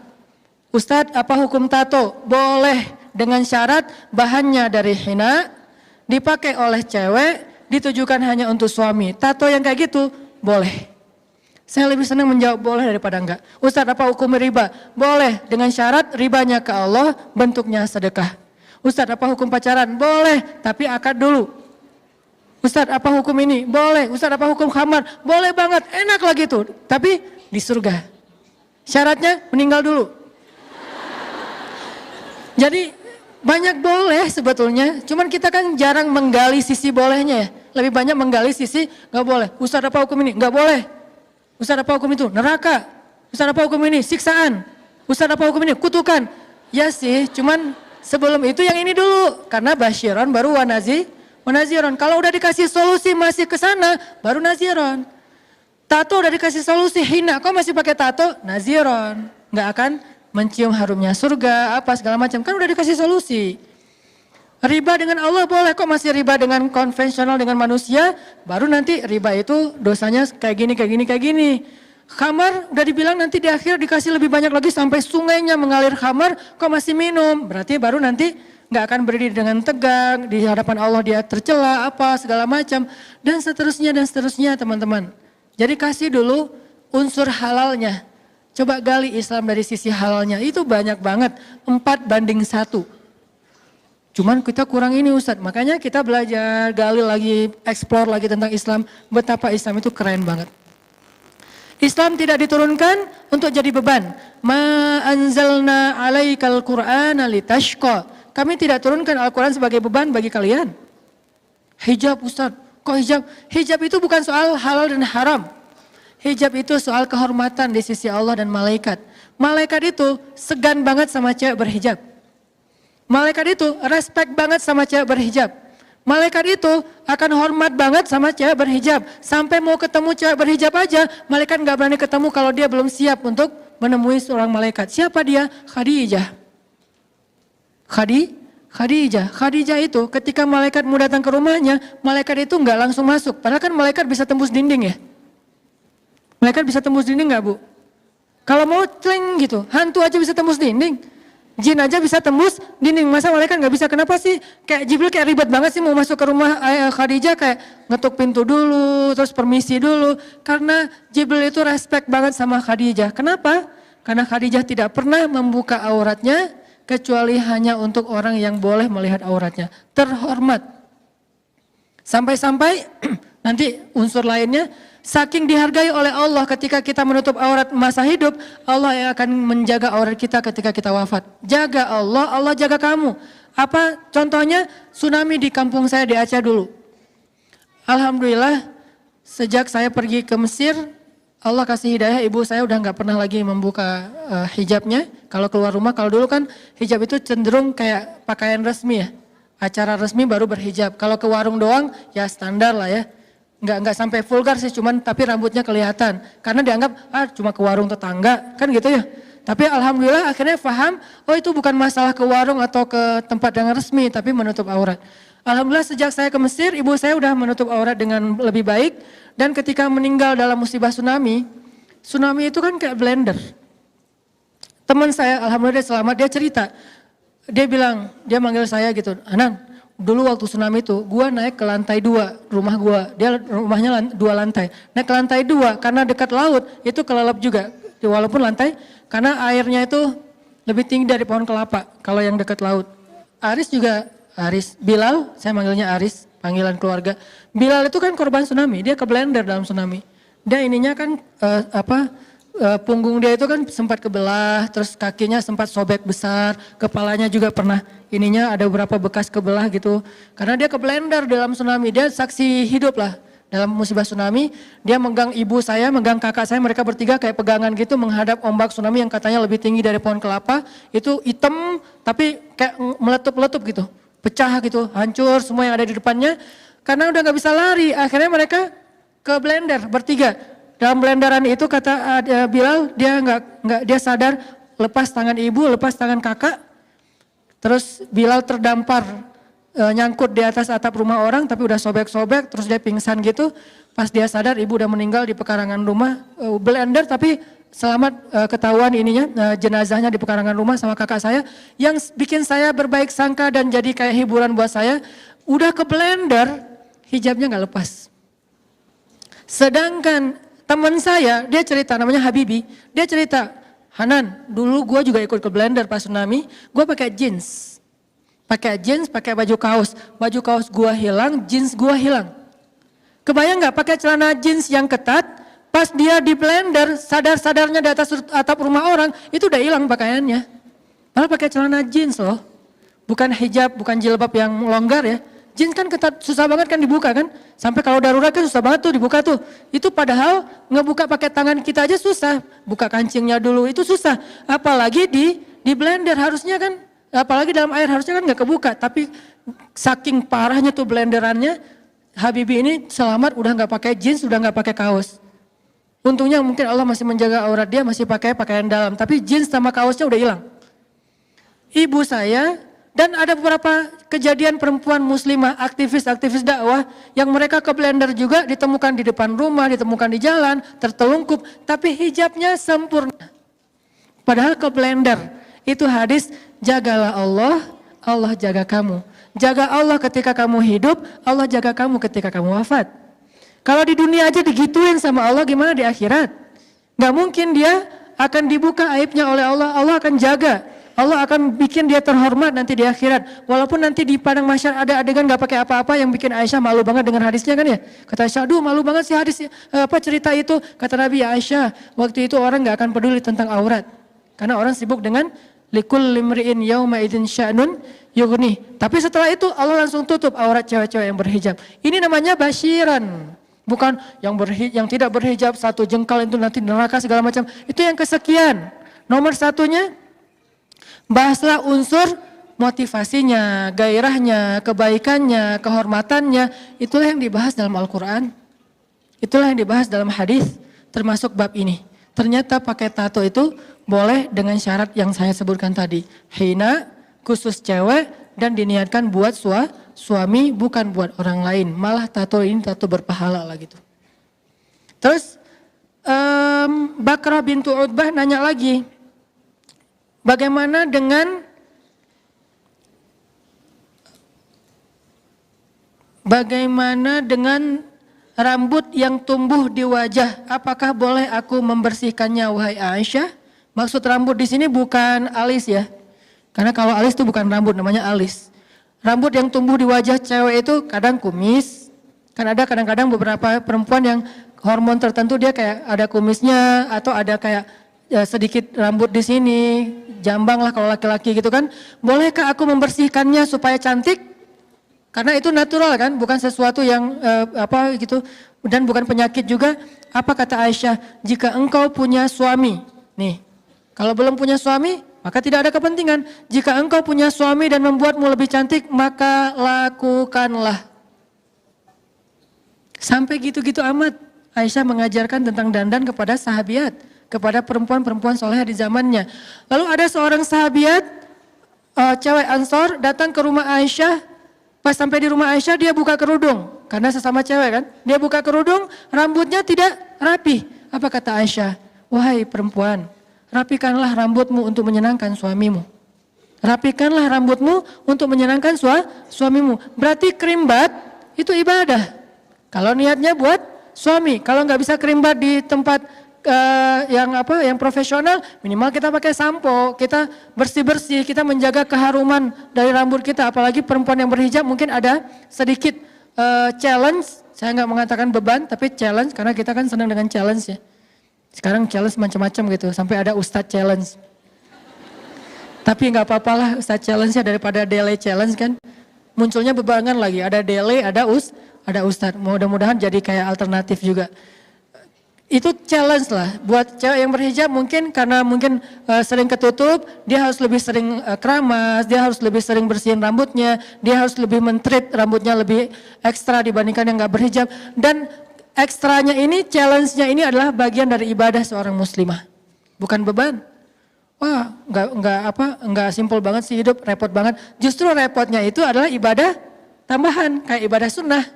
Ustadz, apa hukum tato? Boleh, dengan syarat bahannya dari hina, dipakai oleh cewek, ditujukan hanya untuk suami. Tato yang kayak gitu, boleh. Saya lebih senang menjawab boleh daripada enggak. Ustadz, apa hukum riba? Boleh, dengan syarat ribanya ke Allah, bentuknya sedekah. Ustadz, apa hukum pacaran? Boleh, tapi akad dulu. Ustadz, apa hukum ini? Boleh. Ustadz, apa hukum khamar? Boleh banget, enak lagi tuh. Tapi di surga. Syaratnya meninggal dulu. Jadi banyak boleh sebetulnya, cuman kita kan jarang menggali sisi bolehnya ya. Lebih banyak menggali sisi nggak boleh. Ustadz, apa hukum ini? Nggak boleh. Ustadz, apa hukum itu? Neraka. Ustadz, apa hukum ini? Siksaan. Ustadz, apa hukum ini? Kutukan. Ya sih, cuman sebelum itu yang ini dulu. Karena basyiran baru wanaziron. Kalau udah dikasih solusi masih ke sana, baru naziron. Tato udah dikasih solusi hina, kok masih pakai tato? Naziron. Nggak akan mencium harumnya surga, apa segala macam. Kan udah dikasih solusi. Riba dengan Allah boleh, kok masih riba dengan konvensional dengan manusia? Baru nanti riba itu dosanya kayak gini. Khamar udah dibilang nanti di akhir dikasih lebih banyak lagi sampai sungainya mengalir khamar, kok masih minum? Berarti baru nanti nggak akan berdiri dengan tegang, di hadapan Allah dia tercela, apa segala macam. Dan seterusnya teman-teman. Jadi kasih dulu unsur halalnya. Coba gali Islam dari sisi halalnya, itu banyak banget, 4:1. Cuman kita kurang ini Ustadz, makanya kita belajar, gali lagi, explore lagi tentang Islam, betapa Islam itu keren banget. Islam tidak diturunkan untuk jadi beban. Ma anzalna alaikal qur'ana litashqa. Kami tidak turunkan Al-Quran sebagai beban bagi kalian. Hijab Ustadz, kok hijab? Hijab itu bukan soal halal dan haram. Hijab itu soal kehormatan di sisi Allah dan malaikat. Malaikat itu segan banget sama cewek berhijab. Malaikat itu respect banget sama cewek berhijab. Malaikat itu akan hormat banget sama cewek berhijab. Sampai mau ketemu cewek berhijab aja, malaikat gak berani ketemu kalau dia belum siap untuk menemui seorang malaikat. Siapa dia? Khadijah. Khadijah itu ketika malaikat mau datang ke rumahnya, malaikat itu gak langsung masuk. Padahal kan malaikat bisa tembus dinding ya. Malaikat bisa tembus dinding gak Bu? Kalau mau cling gitu, hantu aja bisa tembus dinding. Jin aja bisa tembus dinding, masa malaikat gak bisa? Kenapa sih? Kayak Jibril kayak ribet banget sih mau masuk ke rumah Khadijah, kayak ngetuk pintu dulu, terus permisi dulu. Karena Jibril itu respect banget sama Khadijah. Kenapa? Karena Khadijah tidak pernah membuka auratnya, kecuali hanya untuk orang yang boleh melihat auratnya. Terhormat. Sampai-sampai nanti unsur lainnya, saking dihargai oleh Allah ketika kita menutup aurat masa hidup, Allah yang akan menjaga aurat kita ketika kita wafat. Jaga Allah, Allah jaga kamu. Apa contohnya? Tsunami di kampung saya di Aceh dulu. Alhamdulillah sejak saya pergi ke Mesir, Allah kasih hidayah, ibu saya udah gak pernah lagi membuka hijabnya. Kalau keluar rumah, kalau dulu kan hijab itu cenderung kayak pakaian resmi ya. Acara resmi baru berhijab. Kalau ke warung doang ya standar lah ya. Enggak sampai vulgar sih, cuman tapi rambutnya kelihatan. Karena dianggap cuma ke warung tetangga, kan gitu ya. Tapi alhamdulillah akhirnya paham, oh itu bukan masalah ke warung atau ke tempat yang resmi, tapi menutup aurat. Alhamdulillah sejak saya ke Mesir, ibu saya udah menutup aurat dengan lebih baik. Dan ketika meninggal dalam musibah tsunami itu kan kayak blender. Teman saya alhamdulillah dia selamat, dia cerita. Dia bilang, dia manggil saya gitu, Anang, dulu waktu tsunami itu, gua naik ke lantai 2 rumah gua. Dia rumahnya 2 lantai. Naik ke lantai 2 karena dekat laut, itu kelelep juga. Walaupun lantai, karena airnya itu lebih tinggi dari pohon kelapa kalau yang dekat laut. Aris, Bilal, saya manggilnya Aris, panggilan keluarga. Bilal itu kan korban tsunami, dia ke blender dalam tsunami. Dia ininya kan punggung dia itu kan sempat kebelah, terus kakinya sempat sobek besar, kepalanya juga pernah ininya ada beberapa bekas kebelah gitu. Karena dia ke blender dalam tsunami, dia saksi hidup lah dalam musibah tsunami. Dia megang ibu saya, megang kakak saya, mereka bertiga kayak pegangan gitu menghadap ombak tsunami yang katanya lebih tinggi dari pohon kelapa. Itu hitam tapi kayak meletup-letup gitu, pecah gitu, hancur semua yang ada di depannya. Karena udah gak bisa lari, akhirnya mereka ke blender bertiga. Dalam blenderan itu kata Bilal, dia sadar, lepas tangan ibu, lepas tangan kakak. Terus Bilal terdampar, nyangkut di atas atap rumah orang tapi udah sobek-sobek, terus dia pingsan gitu. Pas dia sadar ibu udah meninggal di pekarangan rumah, blender tapi selamat ketahuan ininya, jenazahnya di pekarangan rumah sama kakak saya. Yang bikin saya berbaik sangka dan jadi kayak hiburan buat saya, udah ke blender, hijabnya gak lepas. Sedangkan teman saya, dia cerita, namanya Habibi, dia cerita, Hanan, dulu gue juga ikut ke blender pas tsunami, gue pakai jeans, pakai baju kaos gue hilang, jeans gue hilang. Kebayang nggak pakai celana jeans yang ketat, pas dia di blender, sadar-sadarnya di atas atap rumah orang, itu udah hilang pakaiannya. Malah pakai celana jeans loh, bukan hijab, bukan jilbab yang longgar ya. Jeans kan ketat, susah banget kan dibuka kan. Sampai kalau darurat kan susah banget tuh dibuka tuh. Itu padahal ngebuka pakai tangan kita aja susah. Buka kancingnya dulu itu susah. Apalagi di blender harusnya kan, apalagi dalam air harusnya kan gak kebuka. Tapi saking parahnya tuh blenderannya, Habibi ini selamat udah gak pakai jeans, udah gak pakai kaos. Untungnya mungkin Allah masih menjaga aurat dia, masih pakai pakaian dalam. Tapi jeans sama kaosnya udah hilang. Ibu saya, dan ada beberapa kejadian perempuan muslimah, aktivis-aktivis dakwah yang mereka ke blender juga, ditemukan di depan rumah, ditemukan di jalan, tertelungkup, tapi hijabnya sempurna. Padahal ke blender, itu hadis, jagalah Allah, Allah jaga kamu. Jaga Allah ketika kamu hidup, Allah jaga kamu ketika kamu wafat. Kalau di dunia aja digituin sama Allah, gimana di akhirat? Gak mungkin dia akan dibuka aibnya oleh Allah, Allah akan jaga. Allah akan bikin dia terhormat nanti di akhirat. Walaupun nanti di padang mahsyar ada adegan gak pakai apa-apa yang bikin Aisyah malu banget dengan hadisnya kan ya. Kata Aisyah, aduh malu banget sih hadis cerita itu. Kata Nabi, Aisyah, waktu itu orang gak akan peduli tentang aurat. Karena orang sibuk dengan likul limri'in yauma idzin sya'nun yughni. Tapi setelah itu Allah langsung tutup aurat cewek-cewek yang berhijab. Ini namanya basyiran. Bukan yang tidak berhijab satu jengkal itu nanti neraka segala macam. Itu yang kesekian. Nomor satunya, bahaslah unsur motivasinya, gairahnya, kebaikannya, kehormatannya. Itulah yang dibahas dalam Al-Quran. Itulah yang dibahas dalam hadis, termasuk bab ini. Ternyata pakai tato itu boleh dengan syarat yang saya sebutkan tadi. Hina, khusus cewek, dan diniatkan buat suami, bukan buat orang lain. Malah tato ini tato berpahala lah gitu. Terus Bakrah bintu Utbah nanya lagi, bagaimana dengan rambut yang tumbuh di wajah? Apakah boleh aku membersihkannya wahai Aisyah? Maksud rambut di sini bukan alis ya. Karena kalau alis itu bukan rambut, namanya alis. Rambut yang tumbuh di wajah cewek itu kadang kumis. Kan ada kadang-kadang beberapa perempuan yang hormon tertentu dia kayak ada kumisnya atau ada kayak sedikit rambut di sini, jambang lah kalau laki-laki gitu kan. Bolehkah aku membersihkannya supaya cantik? Karena itu natural kan, bukan sesuatu yang gitu dan bukan penyakit juga. Apa kata Aisyah? Jika engkau punya suami, nih, kalau belum punya suami maka tidak ada kepentingan. Jika engkau punya suami dan membuatmu lebih cantik, maka lakukanlah. Sampai gitu-gitu amat Aisyah mengajarkan tentang dandan kepada sahabiat, kepada perempuan-perempuan soleh di zamannya. Lalu ada seorang sahabiat, cewek Ansor, datang ke rumah Aisyah. Pas sampai di rumah Aisyah dia buka kerudung, karena sesama cewek kan. Dia buka kerudung, rambutnya tidak rapi. Apa kata Aisyah? Wahai perempuan, rapikanlah rambutmu untuk menyenangkan suamimu. Rapikanlah rambutmu untuk menyenangkan suamimu. Berarti kerimbat itu ibadah. Kalau niatnya buat suami, kalau nggak bisa kerimbat di tempat yang profesional, minimal kita pakai sampo, kita bersih-bersih, kita menjaga keharuman dari rambut kita. Apalagi perempuan yang berhijab mungkin ada sedikit challenge. Saya nggak mengatakan beban, tapi challenge karena kita kan senang dengan challenge ya. Sekarang challenge macam-macam gitu, sampai ada Ustadz challenge. Tapi nggak apa-apa lah Ustadz challenge-nya daripada Dele challenge kan. Munculnya bebarengan lagi, ada Dele, ada Ustadz. Mudah-mudahan jadi kayak alternatif juga. Itu challenge lah buat cewek yang berhijab, mungkin karena sering ketutup, dia harus lebih sering keramas, dia harus lebih sering bersihin rambutnya, dia harus lebih mentreat rambutnya lebih ekstra dibandingkan yang nggak berhijab. Dan ekstranya ini, challenge-nya ini adalah bagian dari ibadah seorang muslimah, bukan beban. Wah, nggak simpel banget sih hidup, repot banget. Justru repotnya itu adalah ibadah tambahan, kayak ibadah sunnah.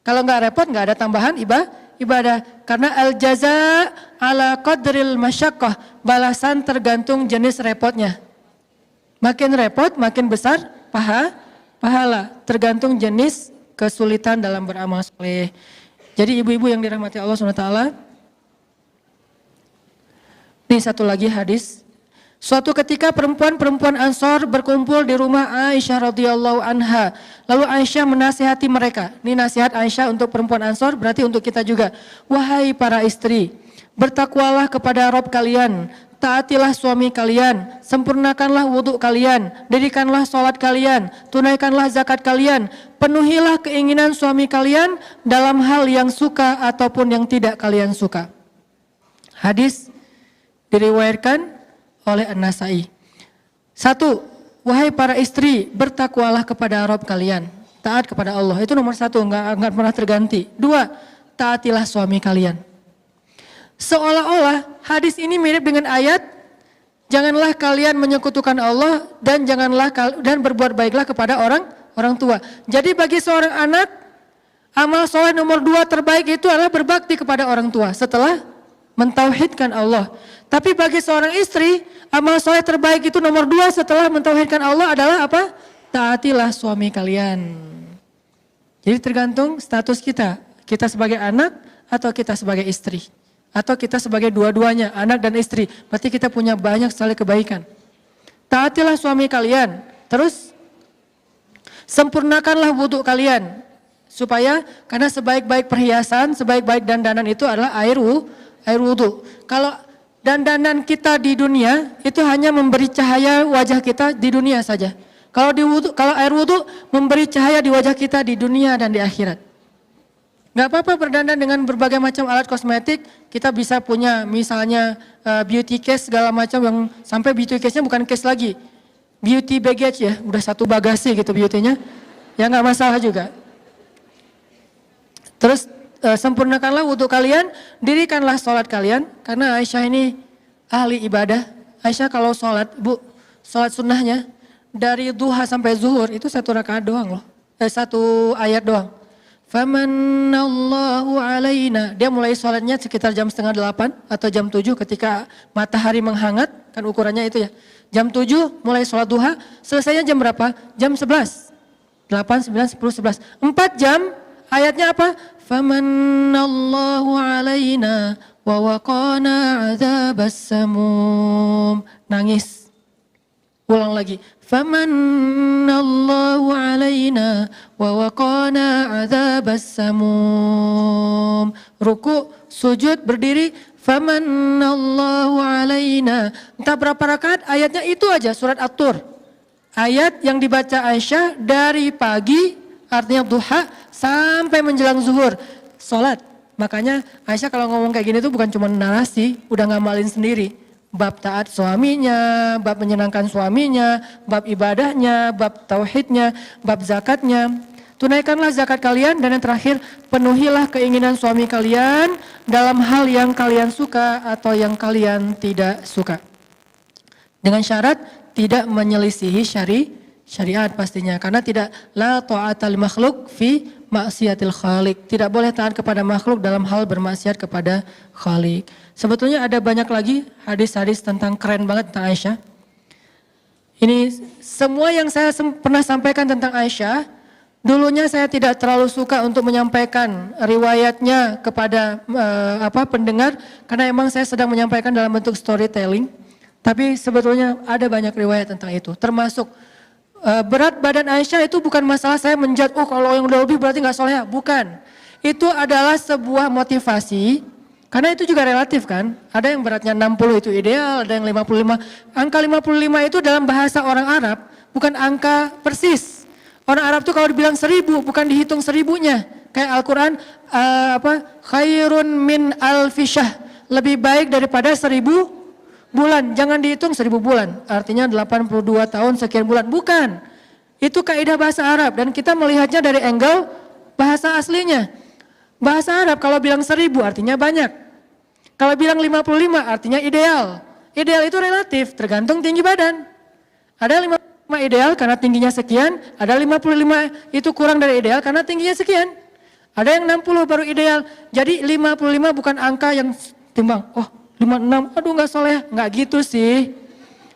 Kalau nggak repot, nggak ada tambahan ibadah. Karena al-jaza ala qadril masyaqqah, balasan tergantung jenis repotnya. Makin repot, makin besar pahala, tergantung jenis kesulitan dalam beramal soleh. Jadi ibu-ibu yang dirahmati Allah SWT, ini satu lagi hadis. Suatu ketika perempuan-perempuan Ansor berkumpul di rumah Aisyah radhiyallahu anha. Lalu Aisyah menasihati mereka. Ini nasihat Aisyah untuk perempuan Ansor, berarti untuk kita juga. Wahai para istri, bertakwalah kepada Rabb kalian, taatilah suami kalian, sempurnakanlah wudhu kalian, dirikanlah sholat kalian, tunaikanlah zakat kalian, penuhilah keinginan suami kalian dalam hal yang suka ataupun yang tidak kalian suka. Hadis diriwayatkan oleh An-Nasai. 1. Wahai para istri, bertakwalah kepada Rabb kalian, taat kepada Allah. Itu nomor 1, enggak pernah terganti. 2. Taatilah suami kalian. Seolah-olah hadis ini mirip dengan ayat, janganlah kalian menyekutukan Allah dan berbuat baiklah kepada orang tua. Jadi bagi seorang anak, amal soleh nomor 2 terbaik itu adalah berbakti kepada orang tua setelah mentauhidkan Allah. Tapi bagi seorang istri, amal soleh terbaik itu nomor 2 setelah mentauhidkan Allah adalah apa? Taatilah suami kalian. Jadi tergantung status kita. Kita sebagai anak atau kita sebagai istri. Atau kita sebagai dua-duanya, anak dan istri. Berarti kita punya banyak sekali kebaikan. taatilah suami kalian. Terus sempurnakanlah wudhu kalian. Supaya karena sebaik-baik perhiasan, sebaik-baik dandanan itu adalah air wudhu. Kalau dandanan kita di dunia itu hanya memberi cahaya wajah kita di dunia saja. Kalau air wudhu memberi cahaya di wajah kita di dunia dan di akhirat. Gak apa-apa berdandan dengan berbagai macam alat kosmetik. Kita bisa punya misalnya beauty case segala macam yang sampai beauty case-nya bukan case lagi. Beauty baggage ya, udah satu bagasi gitu beauty-nya. Ya gak masalah juga. Terus sempurnakanlah wudhu kalian, dirikanlah sholat kalian. Karena Aisyah ini ahli ibadah. Aisyah kalau sholat, sholat sunnahnya dari duha sampai zuhur itu 1 rakaat doang loh. 1 ayat doang. Famanallahu alaina. Dia mulai sholatnya sekitar jam 7:30 atau jam 7 ketika matahari menghangat. Kan ukurannya itu ya. Jam 7 mulai sholat duha. Selesainya jam berapa? Jam 11. 8, 9, 10, 11. 4 jam. Ayatnya apa? Famanallahu alaina wa waqana adzabas samum. Nangis. Ulang lagi. Famanallahu alaina wa waqana adzabas samum. Ruku, sujud, berdiri. Famanallahu alaina. Entah berapa rakaat, ayatnya itu aja surat At-Tur. Ayat yang dibaca Aisyah dari pagi, artinya duha, sampai menjelang zuhur. Sholat. Makanya Aisyah kalau ngomong kayak gini tuh bukan cuma narasi, udah ngamalin sendiri. Bab taat suaminya, bab menyenangkan suaminya, bab ibadahnya, bab tauhidnya, bab zakatnya. Tunaikanlah zakat kalian dan yang terakhir penuhilah keinginan suami kalian dalam hal yang kalian suka atau yang kalian tidak suka. Dengan syarat tidak menyelisihi syariat pastinya. Karena tidak la ta'atal makhluk fi maksiatil khaliq. Tidak boleh taat kepada makhluk dalam hal bermaksiat kepada khaliq. Sebetulnya ada banyak lagi hadis-hadis tentang keren banget tentang Aisyah. Ini semua yang saya pernah sampaikan tentang Aisyah. Dulunya saya tidak terlalu suka untuk menyampaikan riwayatnya kepada pendengar. Karena emang saya sedang menyampaikan dalam bentuk storytelling. Tapi sebetulnya ada banyak riwayat tentang itu. Termasuk berat badan Aisyah itu bukan masalah saya menjudge, oh kalau yang udah lebih berarti gak soleh. Bukan. Itu adalah sebuah motivasi. Karena itu juga relatif kan. Ada yang beratnya 60 itu ideal, ada yang 55. Angka 55 itu dalam bahasa orang Arab bukan angka persis. Orang Arab tuh kalau dibilang 1000 bukan dihitung 1000-nya. Kayak Al-Quran khairun min alfisyah. Lebih baik daripada 1000 bulan. Jangan dihitung 1000 bulan. Artinya 82 tahun sekian bulan. Bukan. Itu kaidah bahasa Arab dan kita melihatnya dari angle bahasa aslinya. Bahasa Arab kalau bilang 1000 artinya banyak. Kalau bilang 55 artinya ideal. Ideal itu relatif, tergantung tinggi badan. Ada 55 ideal karena tingginya sekian, ada 55 itu kurang dari ideal karena tingginya sekian. Ada yang 60 baru ideal. Jadi 55 bukan angka yang timbang, oh 56, aduh gak soleh. Gak gitu sih.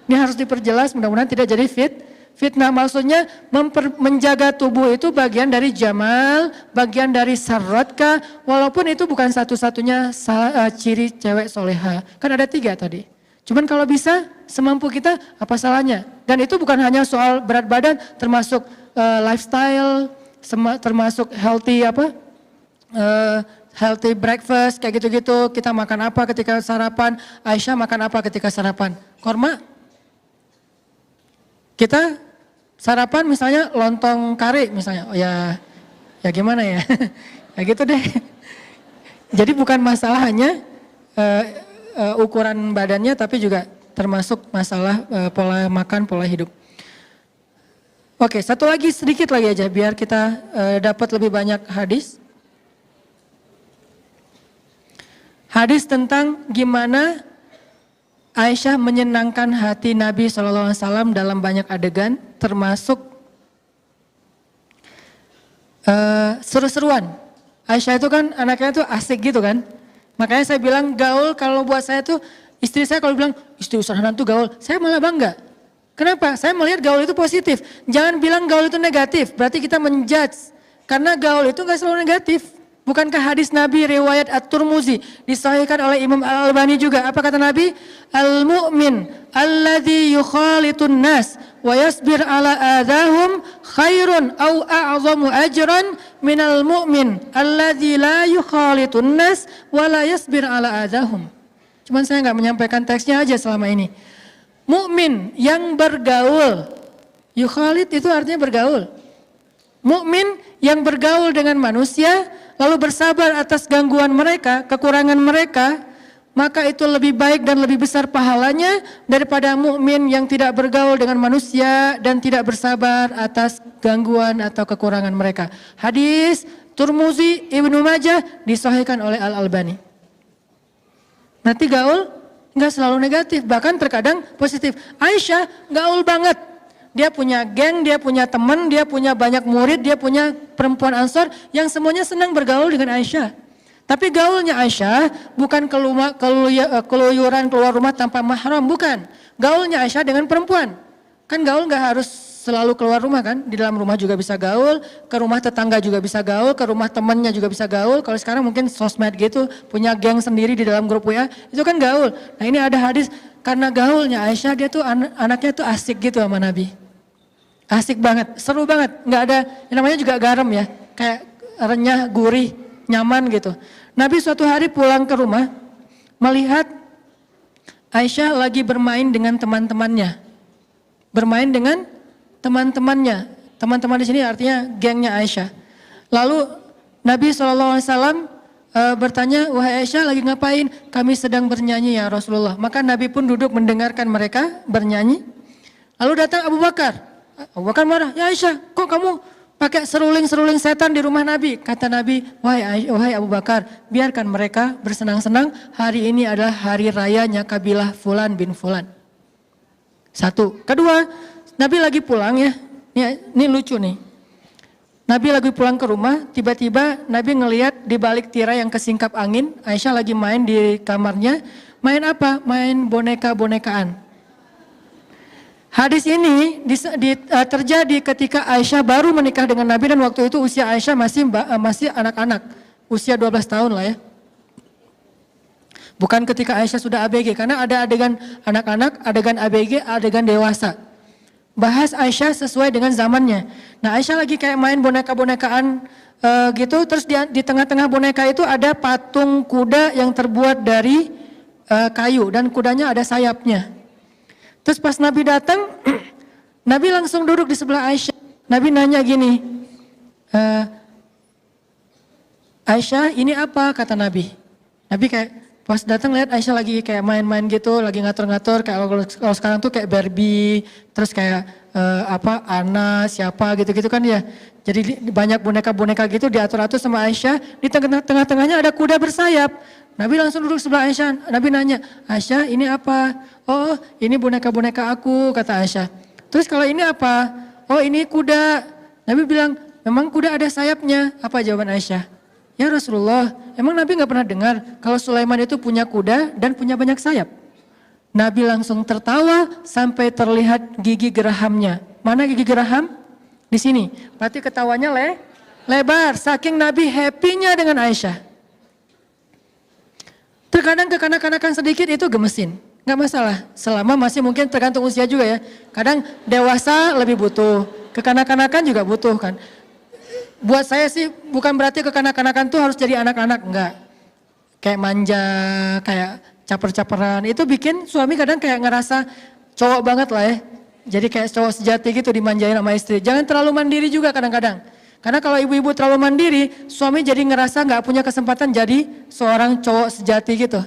Ini harus diperjelas, mudah-mudahan tidak jadi fitnah. Maksudnya menjaga tubuh itu bagian dari jamal, bagian dari sarotka, walaupun itu bukan satu-satunya ciri cewek soleha. Kan ada 3 tadi. Cuman kalau bisa semampu kita apa salahnya. Dan itu bukan hanya soal berat badan, termasuk lifestyle, termasuk healthy healthy breakfast kayak gitu-gitu. Kita makan apa ketika sarapan, Aisyah makan apa ketika sarapan? Korma. Kita sarapan misalnya lontong kari misalnya, oh ya gimana ya, ya gitu deh. Jadi bukan masalah hanya ukuran badannya, tapi juga termasuk masalah pola makan, pola hidup. Oke, satu lagi sedikit lagi aja biar kita dapat lebih banyak hadis. Hadis tentang gimana Aisyah menyenangkan hati Nabi SAW dalam banyak adegan, termasuk seru-seruan. Aisyah itu kan anaknya tuh asik gitu kan. Makanya saya bilang gaul kalau buat saya tuh, istri saya kalau bilang istri usahanan tuh gaul, saya malah bangga. Kenapa? Saya melihat gaul itu positif. Jangan bilang gaul itu negatif, berarti kita menjudge. Karena gaul itu gak selalu negatif. Bukankah hadis Nabi riwayat At-Tirmidzi disahihkan oleh Imam Al-Albani juga? Apa kata Nabi? Al-mu'min alladzi yukhalitun nas wa yasbir ala adahum khairun au a'zamu ajran minal mu'min alladzi la yukhalitun nas wa la yasbir ala adahum. Cuman saya nggak menyampaikan teksnya aja selama ini. Mukmin yang bergaul, yukhalit itu artinya bergaul. Mukmin yang bergaul dengan manusia lalu bersabar atas gangguan mereka, kekurangan mereka, maka itu lebih baik dan lebih besar pahalanya daripada mukmin yang tidak bergaul dengan manusia dan tidak bersabar atas gangguan atau kekurangan mereka. Hadis Tirmidzi, Ibnu Majah disahihkan oleh Al-Albani. Nanti gaul nggak selalu negatif, bahkan terkadang positif. Aisyah gaul banget. Dia punya geng, dia punya teman, dia punya banyak murid, dia punya perempuan Ansor yang semuanya senang bergaul dengan Aisyah. Tapi gaulnya Aisyah bukan keluyuran keluar rumah tanpa mahram, bukan. Gaulnya Aisyah dengan perempuan. Kan gaul nggak harus selalu keluar rumah kan, di dalam rumah juga bisa gaul, ke rumah tetangga juga bisa gaul, ke rumah temannya juga bisa gaul. Kalau sekarang mungkin sosmed gitu, punya geng sendiri di dalam grup WA, itu kan gaul. Nah ini ada hadis, karena gaulnya Aisyah, dia tuh anaknya tuh asik gitu sama Nabi. Asik banget, seru banget, nggak ada, yang namanya juga garam ya, kayak renyah, gurih, nyaman gitu. Nabi suatu hari pulang ke rumah, melihat Aisyah lagi bermain dengan teman-temannya. Bermain dengan teman-temannya. Teman-teman di sini artinya gengnya Aisyah. Lalu Nabi SAW bertanya, wahai Aisyah lagi ngapain? Kami sedang bernyanyi ya Rasulullah. Maka Nabi pun duduk mendengarkan mereka bernyanyi. Lalu datang Abu Bakar. Abu Bakar marah, ya Aisyah kok kamu pakai seruling-seruling setan di rumah Nabi? Kata Nabi, wahai Abu Bakar, biarkan mereka bersenang-senang. Hari ini adalah hari rayanya kabilah Fulan bin Fulan. Satu. Kedua, Nabi lagi pulang ya, ini lucu nih. Nabi lagi pulang ke rumah, tiba-tiba Nabi ngelihat di balik tirai yang kesingkap angin, Aisyah lagi main di kamarnya. Main apa? Main boneka-bonekaan. Hadis ini terjadi ketika Aisyah baru menikah dengan Nabi dan waktu itu usia Aisyah masih anak-anak, usia 12 tahun lah ya. Bukan ketika Aisyah sudah ABG, karena ada adegan anak-anak, adegan ABG, adegan dewasa. Bahas Aisyah sesuai dengan zamannya. Nah Aisyah lagi kayak main boneka-bonekaan gitu, terus di tengah-tengah boneka itu ada patung kuda yang terbuat dari kayu dan kudanya ada sayapnya. Terus pas Nabi datang, Nabi langsung duduk di sebelah Aisyah. Nabi nanya gini, Aisyah ini apa? Kata Nabi. Nabi kayak pas datang lihat Aisyah lagi kayak main-main gitu, lagi ngatur-ngatur kayak kalau sekarang tuh kayak Barbie, terus kayak Anna, siapa gitu-gitu kan ya. Jadi banyak boneka-boneka gitu diatur-atur sama Aisyah. Di tengah-tengahnya ada kuda bersayap. Nabi langsung duduk sebelah Aisyah. Nabi nanya, Aisyah ini apa? Oh ini boneka-boneka aku, kata Aisyah. Terus kalau ini apa? Oh ini kuda. Nabi bilang, memang kuda ada sayapnya. Apa jawaban Aisyah? Ya Rasulullah, emang Nabi gak pernah dengar kalau Sulaiman itu punya kuda dan punya banyak sayap? Nabi langsung tertawa sampai terlihat gigi gerahamnya. Mana gigi geraham? Di sini. Berarti ketawanya lebar. Saking Nabi happy-nya dengan Aisyah. Terkadang kekanak-kanakan sedikit itu gemesin. Gak masalah. Selama masih mungkin tergantung usia juga ya. Kadang dewasa lebih butuh. Kekanak-kanakan juga butuh kan. Buat saya sih bukan berarti kekanak-kanakan tuh harus jadi anak-anak. Enggak. Kayak manja, kayak caper-caperan. Itu bikin suami kadang kayak ngerasa cowok banget lah ya. Jadi kayak cowok sejati gitu dimanjain sama istri. Jangan terlalu mandiri juga kadang-kadang. Karena kalau ibu-ibu terlalu mandiri, suami jadi ngerasa gak punya kesempatan jadi seorang cowok sejati gitu.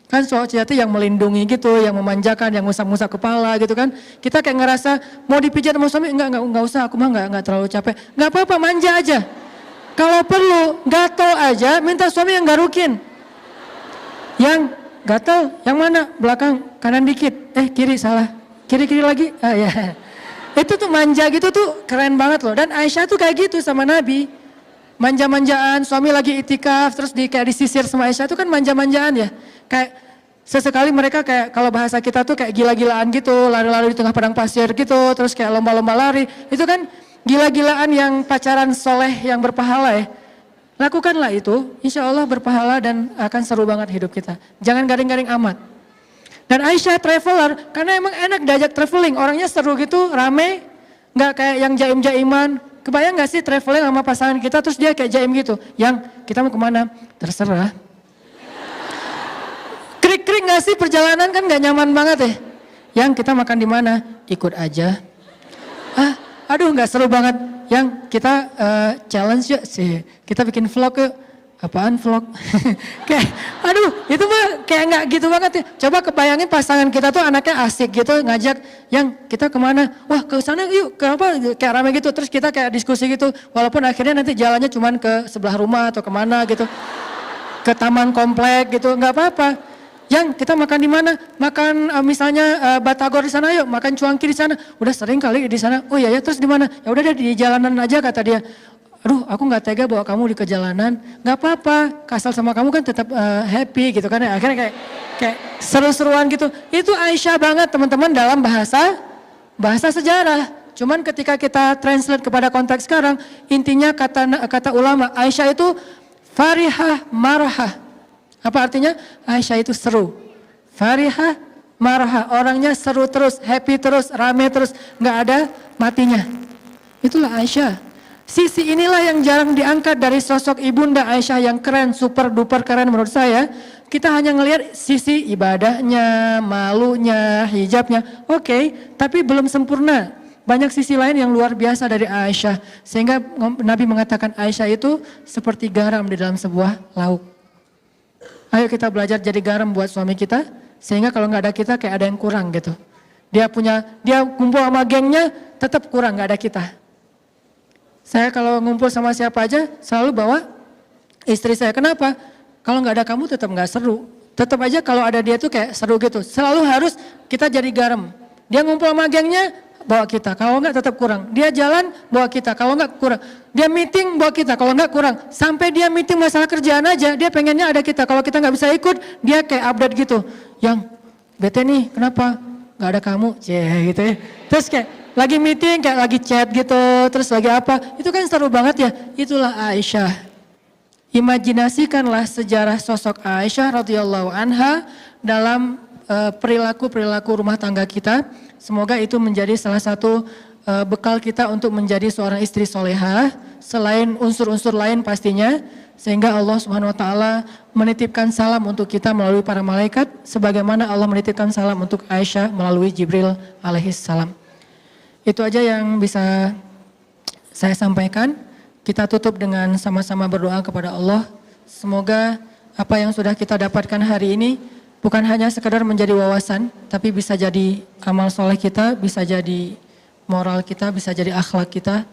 Kan cowok sejati yang melindungi gitu, yang memanjakan, yang ngusap-ngusap kepala gitu kan. Kita kayak ngerasa mau dipijat sama suami, enggak usah, aku mah enggak terlalu capek. Enggak apa-apa, manja aja. Kalau perlu, gatel aja, minta suami yang garukin. Yang gatel, yang mana? Belakang, kanan dikit. Kiri, salah. Kiri-kiri lagi, ya. Itu tuh manja gitu tuh keren banget loh. Dan Aisyah tuh kayak gitu sama Nabi. Manja-manjaan, suami lagi itikaf terus kayak disisir sama Aisyah itu kan manja-manjaan ya. Kayak sesekali mereka kayak kalau bahasa kita tuh kayak gila-gilaan gitu, lari-lari di tengah padang pasir gitu, terus kayak lomba-lomba lari. Itu kan gila-gilaan yang pacaran soleh yang berpahala ya. Lakukanlah itu, insya Allah berpahala dan akan seru banget hidup kita. Jangan garing-garing amat. Dan Aisyah traveler, karena emang enak diajak traveling, orangnya seru gitu, rame, nggak kayak yang jaim-jaiman. Kebayang gak sih traveling sama pasangan kita, terus dia kayak jaim gitu, yang kita mau kemana? Terserah. Krik-krik gak sih perjalanan kan gak nyaman banget ya. Yang kita makan di mana? Ikut aja. Aduh gak seru banget. Yang kita challenge yuk sih. Kita bikin vlog yuk. Apaan vlog? Kayak aduh itu mah kayak gak gitu banget ya. Coba kebayangin pasangan kita tuh anaknya asik gitu ngajak yang kita kemana? Wah ke sana yuk, ke apa? Kayak rame gitu. Terus kita kayak diskusi gitu. Walaupun akhirnya nanti jalannya cuman ke sebelah rumah atau kemana gitu. Ke taman komplek gitu, gak apa-apa. Yang kita makan di mana? Makan misalnya batagor di sana yuk, makan cuangki di sana. Udah sering kali di sana. Oh iya ya, terus di mana? Ya udah deh di jalanan aja kata dia. Aduh, aku nggak tega bawa kamu di kejalanan. Nggak apa-apa, kasal sama kamu kan tetap happy gitu kan. Akhirnya kayak seru-seruan gitu. Itu Aisyah banget teman-teman dalam bahasa sejarah. Cuman ketika kita translate kepada konteks sekarang, intinya kata ulama Aisyah itu farihah marahah. Apa artinya? Aisyah itu seru. Farihah, marahah. Orangnya seru terus, happy terus, rame terus. Nggak ada matinya. Itulah Aisyah. Sisi inilah yang jarang diangkat dari sosok ibunda Aisyah yang keren, super duper keren menurut saya. Kita hanya ngelihat sisi ibadahnya, malunya, hijabnya. Oke, tapi belum sempurna. Banyak sisi lain yang luar biasa dari Aisyah. Sehingga Nabi mengatakan Aisyah itu seperti garam di dalam sebuah lauk. Ayo kita belajar jadi garam buat suami kita, sehingga kalau nggak ada kita kayak ada yang kurang gitu. Dia kumpul sama gengnya, tetap kurang nggak ada kita. Saya kalau ngumpul sama siapa aja selalu bawa istri saya. Kenapa? Kalau nggak ada kamu tetap nggak seru. Tetap aja kalau ada dia tuh kayak seru gitu. Selalu harus kita jadi garam. Dia ngumpul sama gengnya, bawa kita, kalau enggak tetap kurang. Dia jalan, bawa kita, kalau enggak kurang. Dia meeting, bawa kita, kalau enggak kurang. Sampai dia meeting masalah kerjaan aja, dia pengennya ada kita. Kalau kita enggak bisa ikut, dia kayak update gitu. Yang, bete nih, kenapa? Enggak ada kamu, gitu ya. Terus kayak lagi meeting, kayak lagi chat gitu, terus lagi apa. Itu kan seru banget ya, itulah Aisyah. Imajinasikanlah sejarah sosok Aisyah radhiyallahu anha dalam perilaku rumah tangga kita. Semoga itu menjadi salah satu bekal kita untuk menjadi seorang istri solehah, selain unsur-unsur lain pastinya, sehingga Allah Subhanahu wa taala menitipkan salam untuk kita melalui para malaikat, sebagaimana Allah menitipkan salam untuk Aisyah melalui Jibril alaihissalam. Itu aja yang bisa saya sampaikan. Kita tutup dengan sama-sama berdoa kepada Allah. Semoga apa yang sudah kita dapatkan hari ini bukan hanya sekedar menjadi wawasan, tapi bisa jadi amal soleh kita, bisa jadi moral kita, bisa jadi akhlak kita.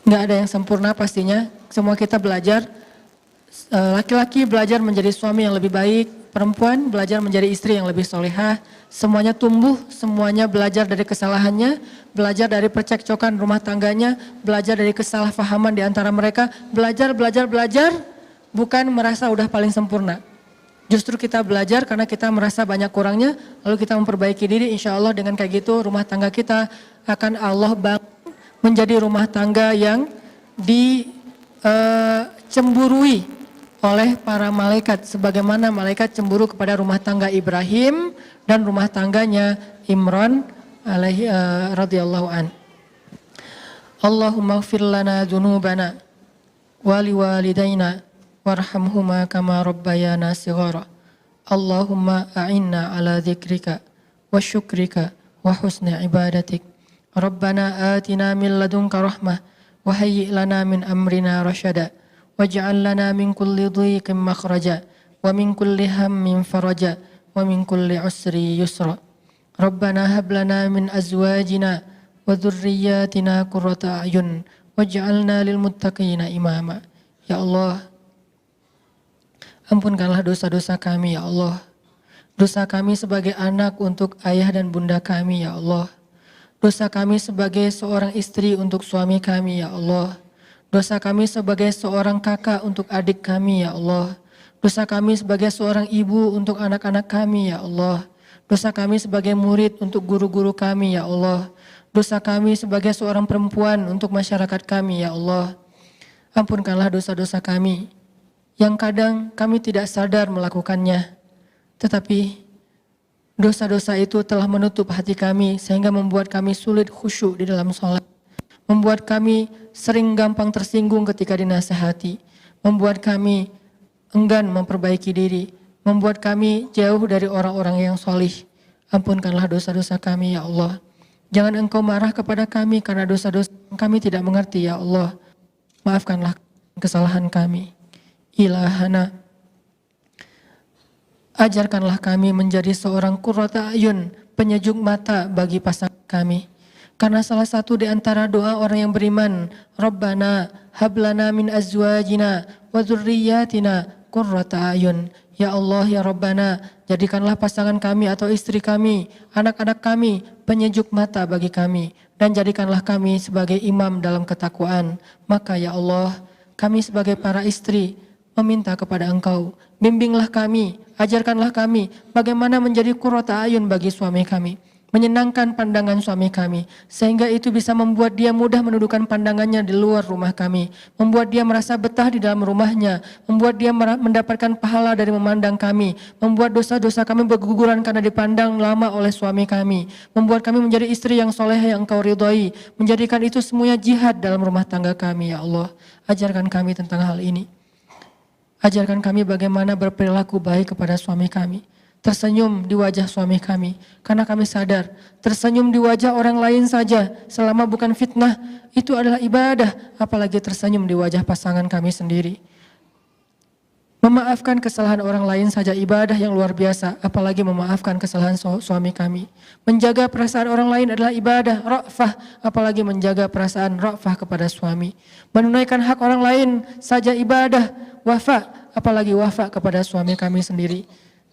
Nggak ada yang sempurna pastinya, semua kita belajar. Laki-laki belajar menjadi suami yang lebih baik, perempuan belajar menjadi istri yang lebih solehah. Semuanya tumbuh, semuanya belajar dari kesalahannya, belajar dari percekcokan rumah tangganya, belajar dari kesalahpahaman di antara mereka, belajar, bukan merasa udah paling sempurna. Justru kita belajar karena kita merasa banyak kurangnya, lalu kita memperbaiki diri, insya Allah dengan kayak gitu rumah tangga kita akan Allah bangun menjadi rumah tangga yang dicemburui oleh para malaikat. Sebagaimana malaikat cemburu kepada rumah tangga Ibrahim dan rumah tangganya Imran radhiyallahu an. Allahumma ighfir lana dzunubana wa liwalidayna warhamhuma kama rabbayana shighara. Allahumma a'inna ala dzikrika wa syukrika wa husni ibadatik. Rabbana atina min ladunka rahmah wa hayyi' lana min amrina rasyada waj'al lana min kulli dhiqin makhraja wa min kulli hammin faraja wa min kulli usri yusra. Rabbana hab lana min azwajina wa dhurriyyatina qurrata a'yun waj'alna lil muttaqina imama. Ya Allah, ampunkanlah dosa-dosa kami ya Allah. Dosa kami sebagai anak untuk ayah dan bunda kami ya Allah. Dosa kami sebagai seorang istri untuk suami kami ya Allah. Dosa kami sebagai seorang kakak untuk adik kami ya Allah. Dosa kami sebagai seorang ibu untuk anak-anak kami ya Allah. Dosa kami sebagai murid untuk guru-guru kami ya Allah. Dosa kami sebagai seorang perempuan untuk masyarakat kami ya Allah. Ampunkanlah dosa-dosa kami yang kadang kami tidak sadar melakukannya, tetapi dosa-dosa itu telah menutup hati kami sehingga membuat kami sulit khusyuk di dalam sholat, membuat kami sering gampang tersinggung ketika dinasihati, membuat kami enggan memperbaiki diri, membuat kami jauh dari orang-orang yang solih. Ampunkanlah dosa-dosa kami ya Allah. Jangan Engkau marah kepada kami karena dosa-dosa kami tidak mengerti ya Allah. Maafkanlah kesalahan kami. Ilahana, ajarkanlah kami menjadi seorang qurrata ayun, penyejuk mata bagi pasangan kami. Karena salah satu di antara doa orang yang beriman, Rabbana hablana min azwajina wa dzurriyyatina qurrata ayun. Ya Allah, ya Rabbana, jadikanlah pasangan kami atau istri kami, anak-anak kami, penyejuk mata bagi kami. Dan jadikanlah kami sebagai imam dalam ketakwaan. Maka ya Allah, kami sebagai para istri meminta kepada Engkau, bimbinglah kami, ajarkanlah kami bagaimana menjadi qurrata ayun bagi suami kami, menyenangkan pandangan suami kami, sehingga itu bisa membuat dia mudah menundukkan pandangannya di luar rumah kami, membuat dia merasa betah di dalam rumahnya, membuat dia mendapatkan pahala dari memandang kami, membuat dosa-dosa kami berguguran karena dipandang lama oleh suami kami, membuat kami menjadi istri yang soleh yang Engkau ridhoi, menjadikan itu semuanya jihad dalam rumah tangga kami ya Allah. Ajarkan kami tentang hal ini. Ajarkan kami bagaimana berperilaku baik kepada suami kami. Tersenyum di wajah suami kami, karena kami sadar tersenyum di wajah orang lain saja selama bukan fitnah itu adalah ibadah, apalagi tersenyum di wajah pasangan kami sendiri. Memaafkan kesalahan orang lain saja ibadah yang luar biasa, apalagi memaafkan kesalahan suami kami. Menjaga perasaan orang lain adalah ibadah, ra'fah, apalagi menjaga perasaan ra'fah kepada suami. Menunaikan hak orang lain saja ibadah, wafa, apalagi wafa kepada suami kami sendiri.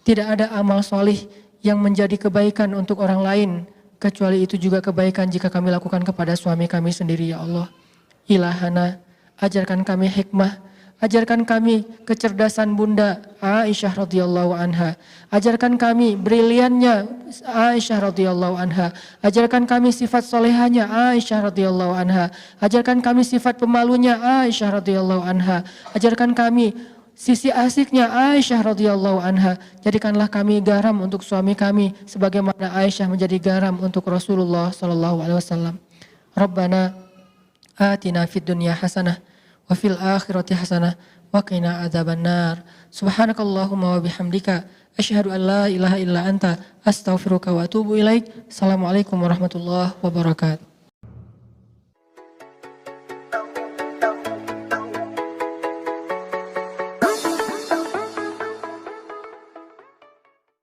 Tidak ada amal solih yang menjadi kebaikan untuk orang lain, kecuali itu juga kebaikan jika kami lakukan kepada suami kami sendiri ya Allah. Ilahana, ajarkan kami hikmah, ajarkan kami kecerdasan Bunda Aisyah radhiyallahu anha, ajarkan kami briliannya Aisyah radhiyallahu anha, ajarkan kami sifat solehanya Aisyah radhiyallahu anha, ajarkan kami sifat pemalunya Aisyah radhiyallahu anha, ajarkan kami sisi asiknya Aisyah radhiyallahu anha. Jadikanlah kami garam untuk suami kami sebagaimana Aisyah menjadi garam untuk Rasulullah sallallahu alaihi wasallam. Rabbana atina fid dunya hasanah wa fil akhirati hasanah wa qina adzabannar. Subhanakallahumma wa bihamdika asyhadu an la ilaha illa anta astaghfiruka wa atubu ilaik. Assalamualaikum warahmatullahi wabarakatuh.